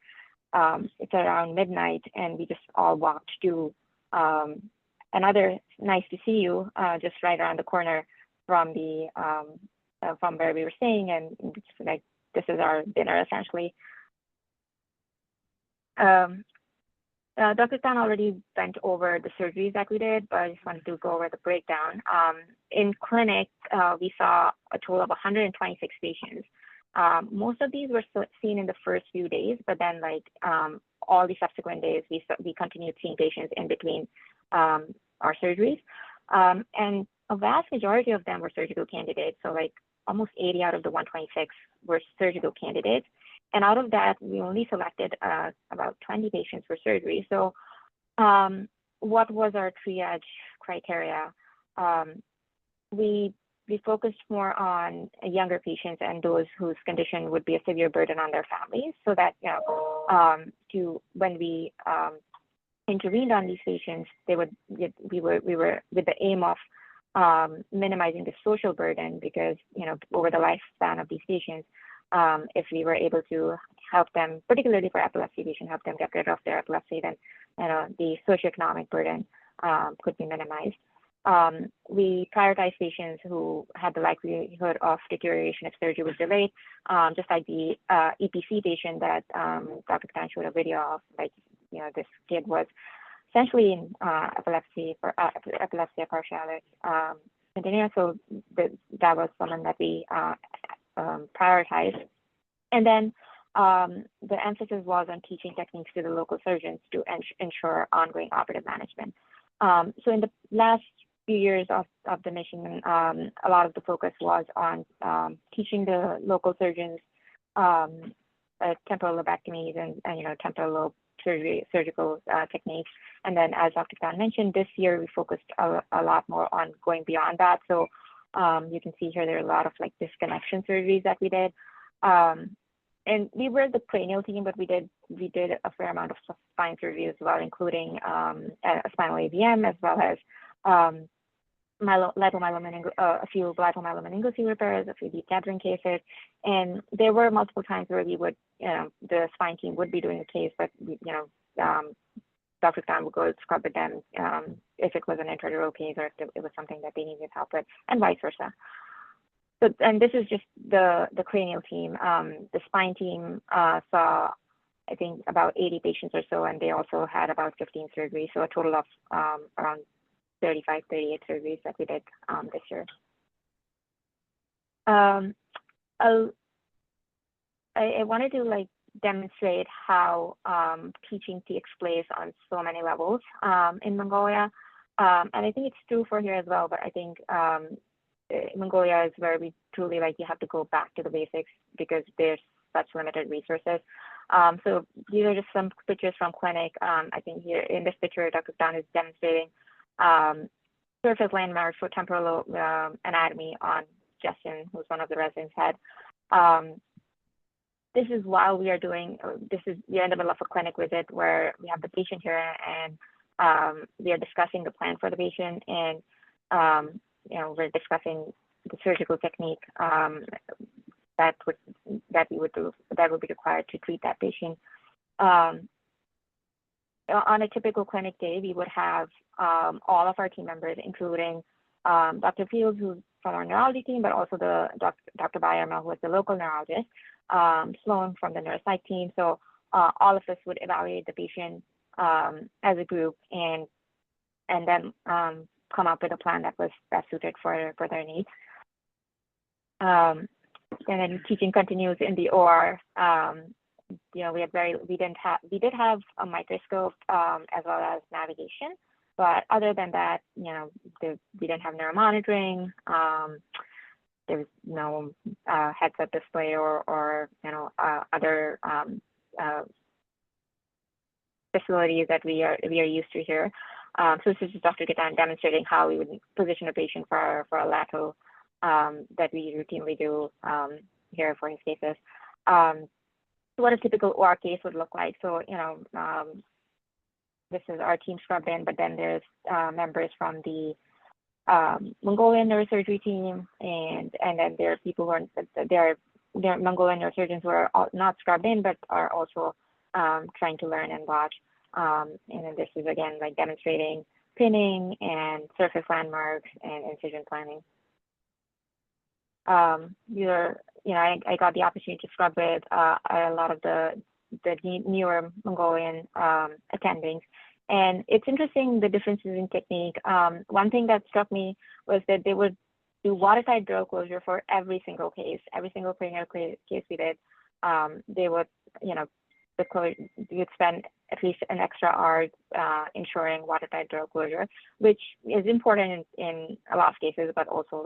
it's around midnight and we just all walked to another Nice to See You just right around the corner from from where we were staying, and it's like this is our dinner essentially. Dr. Tan already went over the surgeries that we did, but I just wanted to go over the breakdown. In clinic, we saw a total of 126 patients. Most of these were seen in the first few days, but then all the subsequent days, we continued seeing patients in between our surgeries. And a vast majority of them were surgical candidates. So almost 80 out of the 126 were surgical candidates. And out of that, we only selected about 20 patients for surgery. So what was our triage criteria? We focused more on younger patients and those whose condition would be a severe burden on their families, so that when we intervened on these patients, we were with the aim of minimizing the social burden, because over the lifespan of these patients, if we were able to help them, particularly for epilepsy patients, help them get rid of their epilepsy, then the socioeconomic burden could be minimized. We prioritize patients who had the likelihood of deterioration if surgery was delayed, just like the EPC patient that Dr. Khan showed a video of. This kid was essentially in epilepsy partialis continua, so that was someone that we prioritized. And then the emphasis was on teaching techniques to the local surgeons to ensure ongoing operative management. So in the last few years of the mission, a lot of the focus was on teaching the local surgeons temporal lobectomies and temporal lobe surgical techniques. And then, as Dr. Khan mentioned, this year we focused a lot more on going beyond that. So you can see here there are a lot of disconnection surgeries that we did. And we were the cranial team, but we did a fair amount of spine surgery as well, including a spinal AVM, as well as a few lateral myelomyelin repairs, a few deep tethering cases. And there were multiple times where we would, the spine team would be doing a case, but Dr. Khan would go scrub with them if it was an intradural case or if it was something that they needed help with, and vice versa. So, and this is just the cranial team. The spine team saw, I think, about 80 patients or so, and they also had about 15 surgeries. So a total of around 35, 38 surgeries that we did this year. I wanted to demonstrate how teaching takes place on so many levels in Mongolia. And I think it's true for here as well, but I think Mongolia is where we truly you have to go back to the basics because there's such limited resources. So these are just some pictures from clinic. I think here in this picture, Dr. Ghatan is demonstrating surface landmarks for temporal anatomy on Justin, who's one of the residents had. This is while we are doing, we're in the middle of a clinic visit where we have the patient here and we are discussing the plan for the patient and, we're discussing the surgical technique that would be required to treat that patient. On a typical clinic day, we would have all of our team members, including Dr. Fields, who's from our neurology team, but also the Dr. Bayerma, who was the local neurologist, Sloan from the neuropsych team. So all of us would evaluate the patient as a group and then come up with a plan that was best suited for their needs. And then teaching continues in the OR. We did have a microscope as well as navigation, but other than that, we didn't have neuromonitoring. There was no headset display or other facilities that we are used to here. So this is Dr. Ghatan demonstrating how we would position a patient for a lateral that we routinely do here for his cases. So what a typical OR case would look like. So, this is our team scrubbed in, but then there's members from the Mongolian neurosurgery team, and then there are people who are there are Mongolian neurosurgeons who are not scrubbed in, but are also trying to learn and watch. And then this is again demonstrating pinning and surface landmarks and incision planning. I got the opportunity to scrub with a lot of the newer Mongolian attendings. And it's interesting the differences in technique. One thing that struck me was that they would do watertight drill closure for every single case, every single cranial case we did. They would, you would spend at least an extra hour ensuring watertight drill closure, which is important in a lot of cases, but also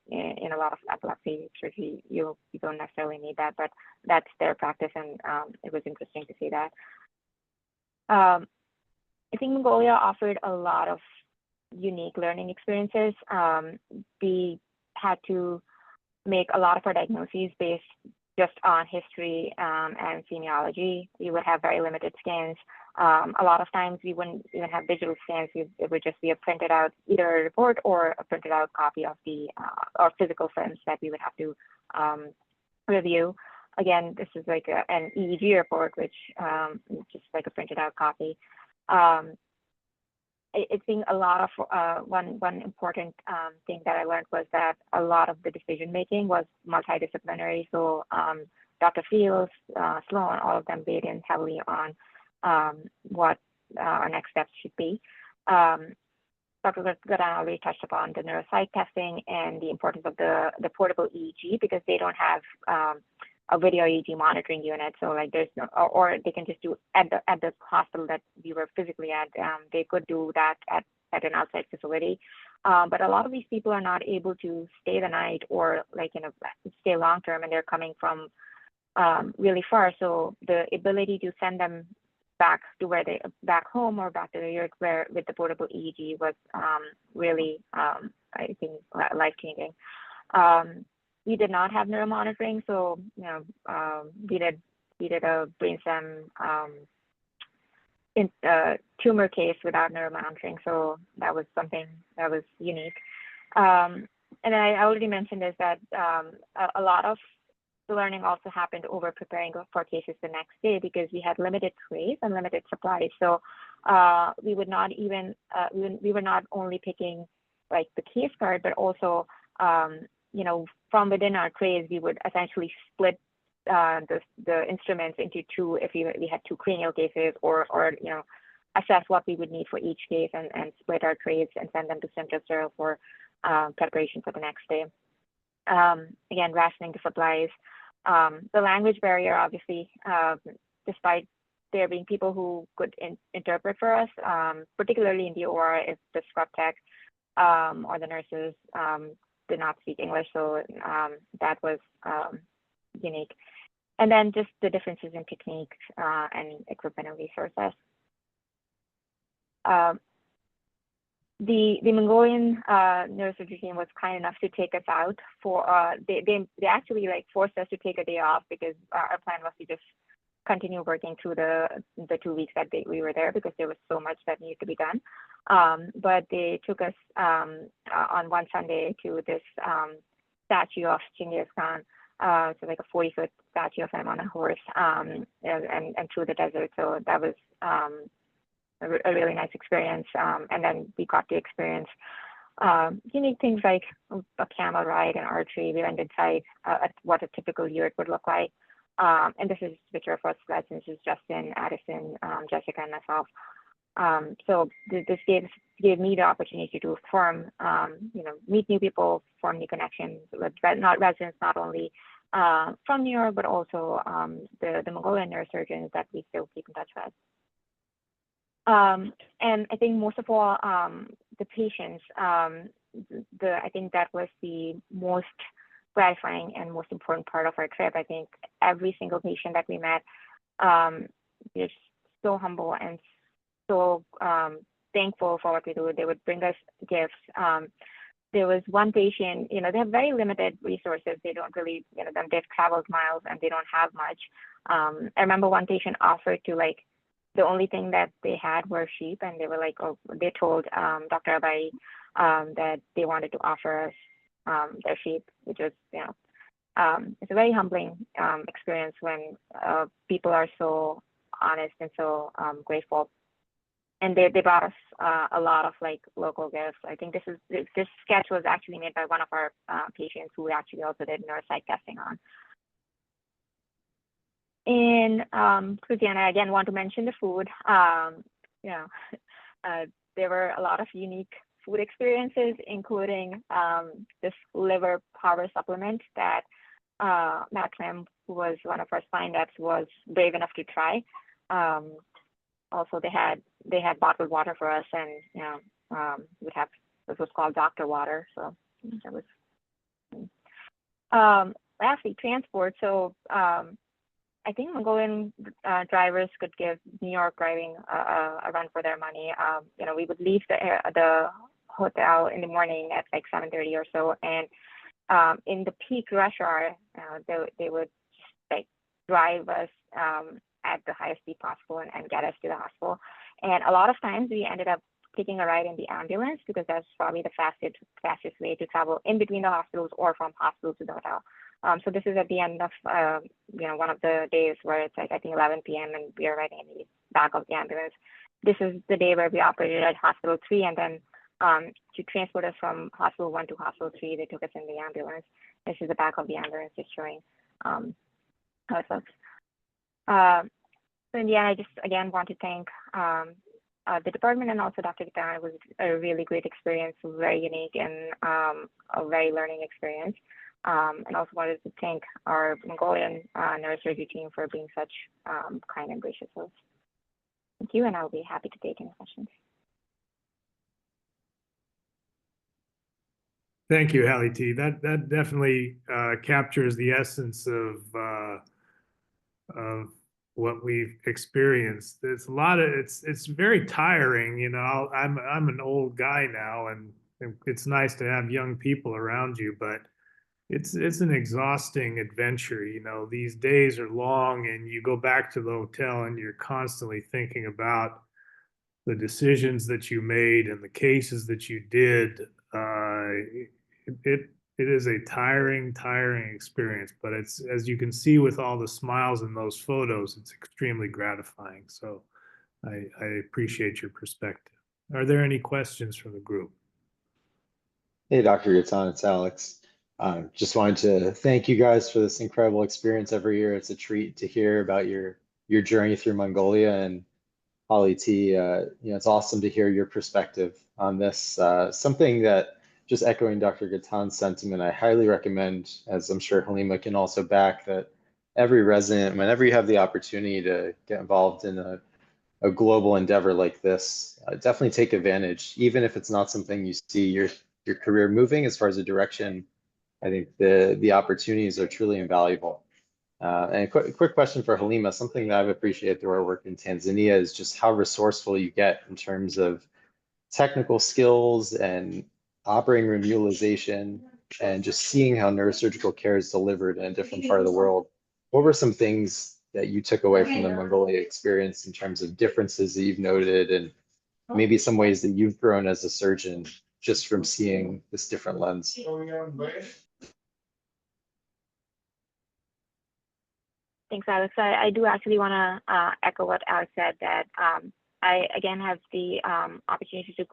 in a lot of epilepsy surgery, you don't necessarily need that, but that's their practice, and it was interesting to see that. I think Mongolia offered a lot of unique learning experiences. We had to make a lot of our diagnoses based just on history and semiology. We would have very limited scans. A lot of times we wouldn't even have digital scans. It would just be a printed out, either a report or a printed out copy of the or physical films that we would have to review. Again, this is an EEG report, which is just a printed out copy. I think a lot of one important thing that I learned was that a lot of the decision making was multidisciplinary. So Dr. Fields, Sloan, all of them weighed in heavily on what our next steps should be. Dr. Ghatan already touched upon the neuropsych testing and the importance of the portable EEG, because they don't have a video EEG monitoring unit. So there's no, or they can just do at the hospital that we were physically at. They could do that at an outside facility. But a lot of these people are not able to stay the night or stay long term, and they're coming from really far. So the ability to send them back to back home or back to New York with the portable EEG was really, I think, life changing. We did not have neuromonitoring, so we did a brainstem tumor case without neuromonitoring, so that was something that was unique. And I already mentioned is that a lot of the learning also happened over preparing for cases the next day, because we had limited trays and limited supplies. So we would not even we were not only picking the case card, but also from within our trays, we would essentially split the instruments into two if we had two cranial cases, or assess what we would need for each case and split our trays and send them to Central Sterile for preparation for the next day. Again, rationing the supplies. The language barrier, obviously, despite there being people who could interpret for us, particularly in the OR if the scrub tech or the nurses did not speak English. So that was unique. And then just the differences in techniques and equipment and resources. The Mongolian neurosurgery team was kind enough to take us out for, they actually like forced us to take a day off because our plan was to just continue working through the 2 weeks that we were there because there was so much that needed to be done. But they took us on one Sunday to this statue of Genghis Khan, so like a 40-foot statue of him on a horse, and through the desert. So that was a really nice experience. And then we got to experience unique things like a camel ride and archery. We went inside at what a typical yurt would look like. And this is a picture of us, this is Justin, Addison, Jessica, and myself. So this gave me the opportunity to form, meet new people, form new connections with residents, not only from New York, but also the Mongolian neurosurgeons that we still keep in touch with. And I think most of all, the patients, I think that was the most gratifying and most important part of our trip. I think every single patient that we met is so humble and so thankful for what we do. They would bring us gifts. There was one patient, they have very limited resources. They don't really, they've traveled miles and they don't have much. I remember one patient offered to the only thing that they had were sheep, and they were like, they told Dr. Abai that they wanted to offer us their sheep, which was, it's a very humbling experience when people are so honest and so grateful. And they brought us a lot of local gifts. I think this sketch was actually made by one of our patients who we actually also did neuropsych testing on. In Louisiana, I again want to mention the food. There were a lot of unique food experiences, including this liver power supplement that Matt Clem, who was one of our spine reps, was brave enough to try. Also, they had bottled water for us, and we'd have, this was called doctor water. So that was. Lastly, transport. So I think Mongolian drivers could give New York driving a run for their money. We would leave the hotel in the morning at 7:30 or so, and in the peak rush hour, they would drive us at the highest speed possible and get us to the hospital. And a lot of times we ended up taking a ride in the ambulance because that's probably the fastest way to travel in between the hospitals or from hospital to the hotel. So this is at the end of one of the days where it's I think 11 p.m. and we are riding in the back of the ambulance. This is the day where we operated at Hospital 3, and then to transport us from Hospital 1 to Hospital 3, they took us in the ambulance. This is the back of the ambulance, just showing how it looks. So in the end, I just again want to thank the department and also Dr. Ghatan. It was a really great experience, very unique and a very learning experience. And also wanted to thank our Mongolian neurosurgery team for being such kind and gracious hosts. Thank you, and I'll be happy to take any questions. Thank you, Hallie T. That definitely captures the essence of what we've experienced. There's a lot of it's very tiring. I'm an old guy now, and it's nice to have young people around you, but it's an exhausting adventure. These days are long, and you go back to the hotel and you're constantly thinking about the decisions that you made and the cases that you did. It is a tiring experience, but it's, as you can see with all the smiles in those photos, it's extremely gratifying. So I appreciate your perspective. Are there any questions from the group? Hey, Dr. Ghatan, it's Alex. Just wanted to thank you guys for this incredible experience every year. It's a treat to hear about your journey through Mongolia, and Hallie T, it's awesome to hear your perspective on this. Something that just echoing Dr. Gatan's sentiment, I highly recommend, as I'm sure Halima can also back, that every resident, whenever you have the opportunity to get involved in a global endeavor like this, definitely take advantage, even if it's not something you see your career moving as far as a direction. I think the opportunities are truly invaluable. And a quick question for Halima, something that I've appreciated through our work in Tanzania is just how resourceful you get in terms of technical skills and operating room utilization and just seeing how neurosurgical care is delivered in a different part of the world. What were some things that you took away from the Mongolia experience in terms of differences that you've noted and maybe some ways that you've grown as a surgeon just from seeing this different lens? Thanks, Alex. I do actually want to echo what Alex said, that I again have the opportunity to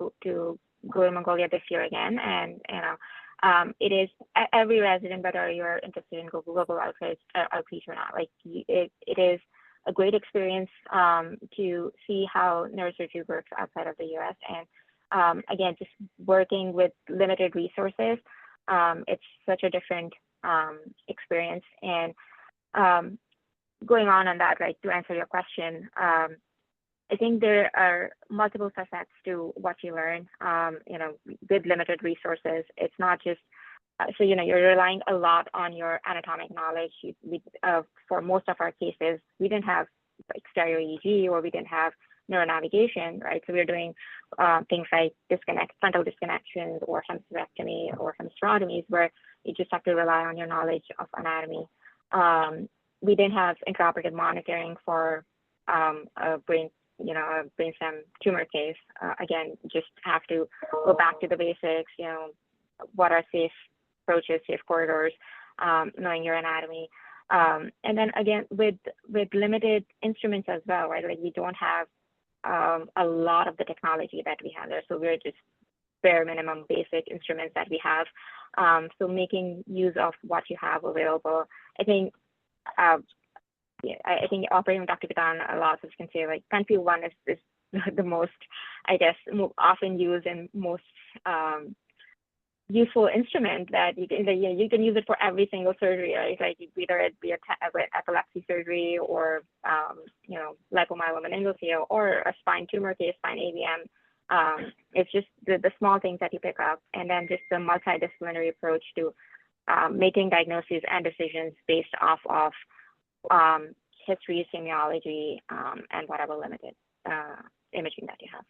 go to Mongolia this year again, and it is every resident, whether you're interested in global outreach or not, like it is a great experience to see how neurosurgery works outside of the U.S. And again, just working with limited resources, it's such a different experience. And going on that, like to answer your question, I think there are multiple facets to what you learn, with limited resources. It's not just, so, you're relying a lot on your anatomic knowledge. For most of our cases, we didn't have like stereo EEG, or we didn't have neuronavigation, right? So we're doing things like frontal disconnections or hemispherectomy or hemisterotomies, where you just have to rely on your knowledge of anatomy. We didn't have intraoperative monitoring for a brainstem tumor case. Again, just have to go back to the basics, what are safe approaches, safe corridors, knowing your anatomy. And then again, with limited instruments as well, right? Like we don't have a lot of the technology that we have there. So we're just bare minimum basic instruments that we have. So making use of what you have available, I think, I think operating with Dr. Ghatan, a lot of us can say like Penfield 1 is the most, I guess, often used and most useful instrument that you can use it for every single surgery, right? Like whether it be epilepsy surgery or lipomyelomeningocele or a spine tumor case, spine AVM. It's just the small things that you pick up, and then just the multidisciplinary approach to making diagnoses and decisions based off of history, semiology, and whatever limited imaging that you have.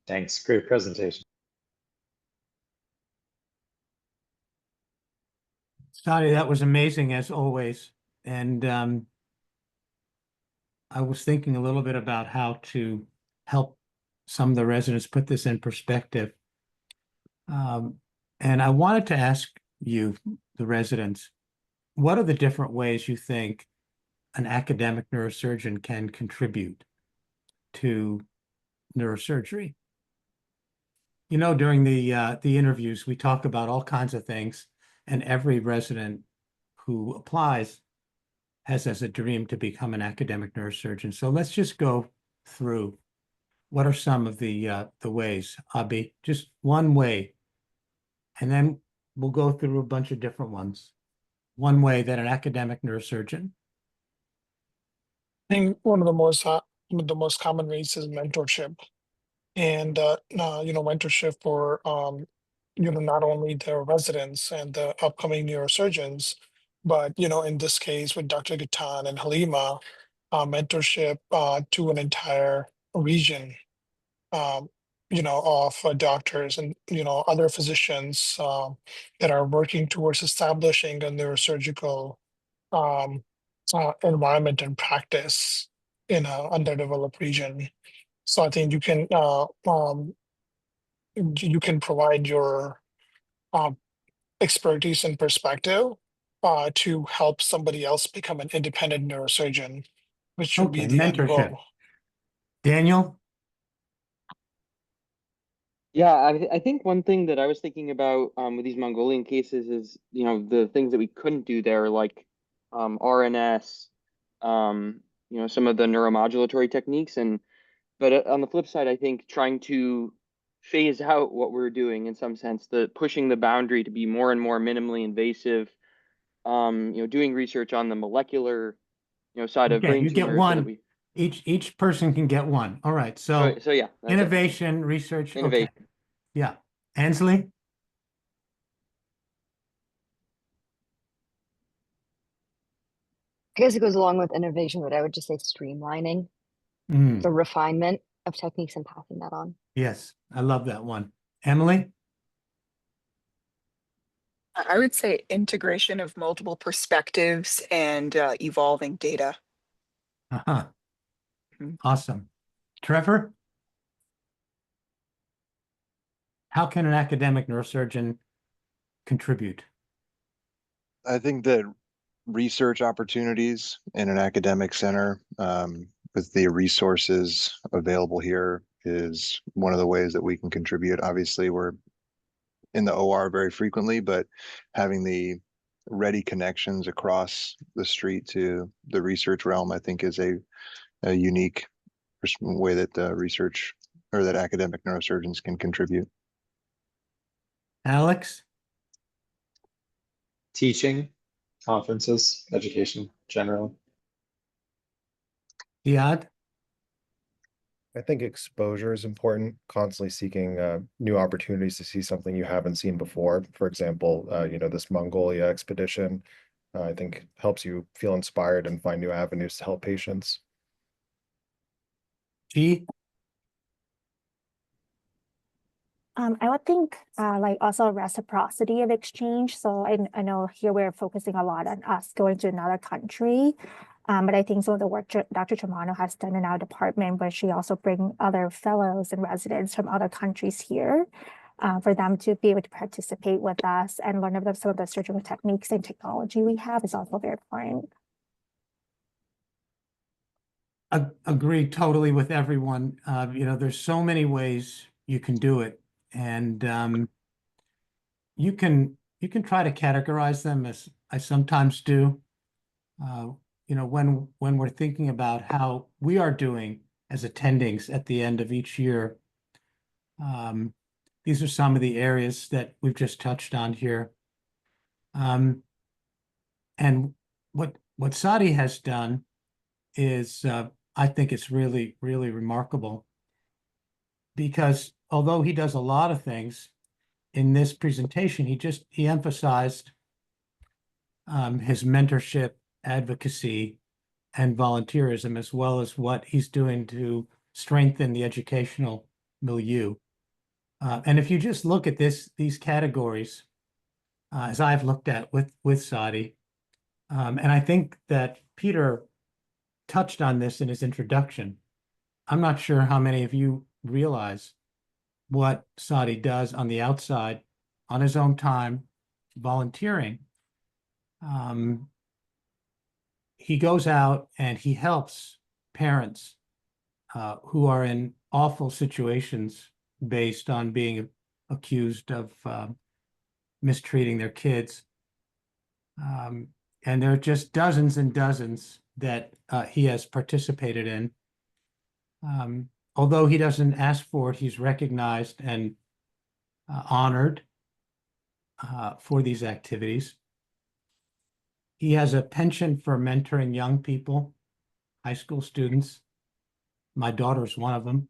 Thanks. Great presentation. Saadi, that was amazing as always. And I was thinking a little bit about how to help some of the residents put this in perspective. And I wanted to ask you, the residents, what are the different ways you think an academic neurosurgeon can contribute to neurosurgery? During the interviews, we talk about all kinds of things, and every resident who applies has as a dream to become an academic neurosurgeon. So let's just go through what are some of the ways. Abi, just one way, and then we'll go through a bunch of different ones. One way that an academic neurosurgeon. I think one of the most common ways is mentorship, and mentorship for not only the residents and the upcoming neurosurgeons, but in this case with Dr. Ghatan and Halima, mentorship to an entire region, of doctors and other physicians that are working towards establishing a neurosurgical environment and practice in an underdeveloped region. So I think you can provide your expertise and perspective to help somebody else become an independent neurosurgeon, which would be the end mentorship. goal. Daniel? Yeah, I think one thing that I was thinking about with these Mongolian cases is, the things that we couldn't do there, like RNS, some of the neuromodulatory techniques. But on the flip side, I think trying to phase out what we're doing in some sense, the pushing the boundary to be more and more minimally invasive, doing research on the molecular, side of Okay, brain you get tumors so that one. we, Each person can get one. All right. So so yeah, that's it. innovation, research. Okay. Innovation. Yeah. Ansley? I guess it goes along with innovation, but I would just say streamlining, Mm, the refinement of techniques and passing that on. yes, I love that one. Emily? I would say integration of multiple perspectives and evolving data. Uh-huh. Mhm. Awesome. Trevor? How can an academic neurosurgeon contribute? I think that research opportunities in an academic center, with the resources available here, is one of the ways that we can contribute. Obviously, we're in the OR very frequently, but having the ready connections across the street to the research realm, I think, is a unique way that research or that academic neurosurgeons can contribute. Alex? Teaching, conferences, education generally. Ziad? I think exposure is important, constantly seeking new opportunities to see something you haven't seen before. For example, this Mongolia expedition, I think helps you feel inspired and find new avenues to help patients. G? I would think like also reciprocity of exchange. So I know here we're focusing a lot on us going to another country. But I think some of the work Dr. Germano has done in our department, where she also bring other fellows and residents from other countries here for them to be able to participate with us and learn about some of the surgical techniques and technology we have is also very important. Agree totally with everyone. There's so many ways you can do it, and you can try to categorize them, as I sometimes do. When we're thinking about how we are doing as attendings at the end of each year, these are some of the areas that we've just touched on here. And what Saadi has done is, I think it's really, really remarkable, because although he does a lot of things in this presentation, he emphasized his mentorship, advocacy, and volunteerism, as well as what he's doing to strengthen the educational milieu. And if you just look at these categories, as I've looked at with Saadi, and I think that Peter touched on this in his introduction. I'm not sure how many of you realize what Saadi does on the outside, on his own time, volunteering. He goes out and he helps parents who are in awful situations based on being accused of mistreating their kids. And there are just dozens and dozens that he has participated in. Although he doesn't ask for it, he's recognized and honored for these activities. He has a penchant for mentoring young people, high school students. My daughter's one of them.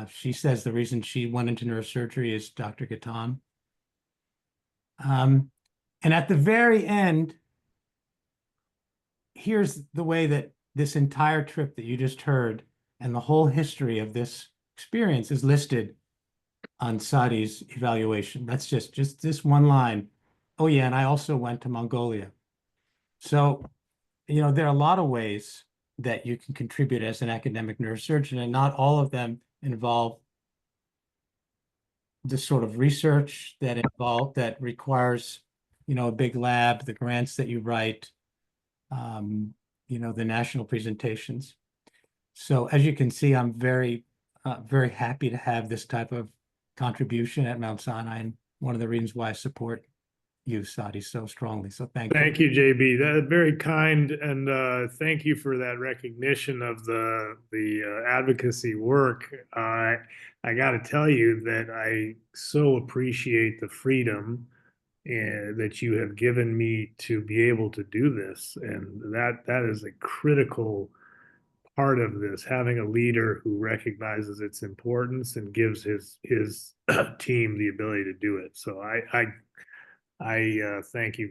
She says the reason she went into neurosurgery is Dr. Ghatan. And at the very end, here's the way that this entire trip that you just heard and the whole history of this experience is listed on Saadi's evaluation. That's just this one line. Oh yeah, and I also went to Mongolia. So, there are a lot of ways that you can contribute as an academic neurosurgeon, and not all of them involve the sort of research that requires, a big lab, the grants that you write, the national presentations. So as you can see, I'm very, very happy to have this type of contribution at Mount Sinai, and one of the reasons why I support you, Saadi, so strongly. So thank you. Thank you, JB. That very kind, and thank you for that recognition of the advocacy work. I got to tell you that I so appreciate the freedom that you have given me to be able to do this, and that is a critical part of this. Having a leader who recognizes its importance and gives his team the ability to do it. So I thank you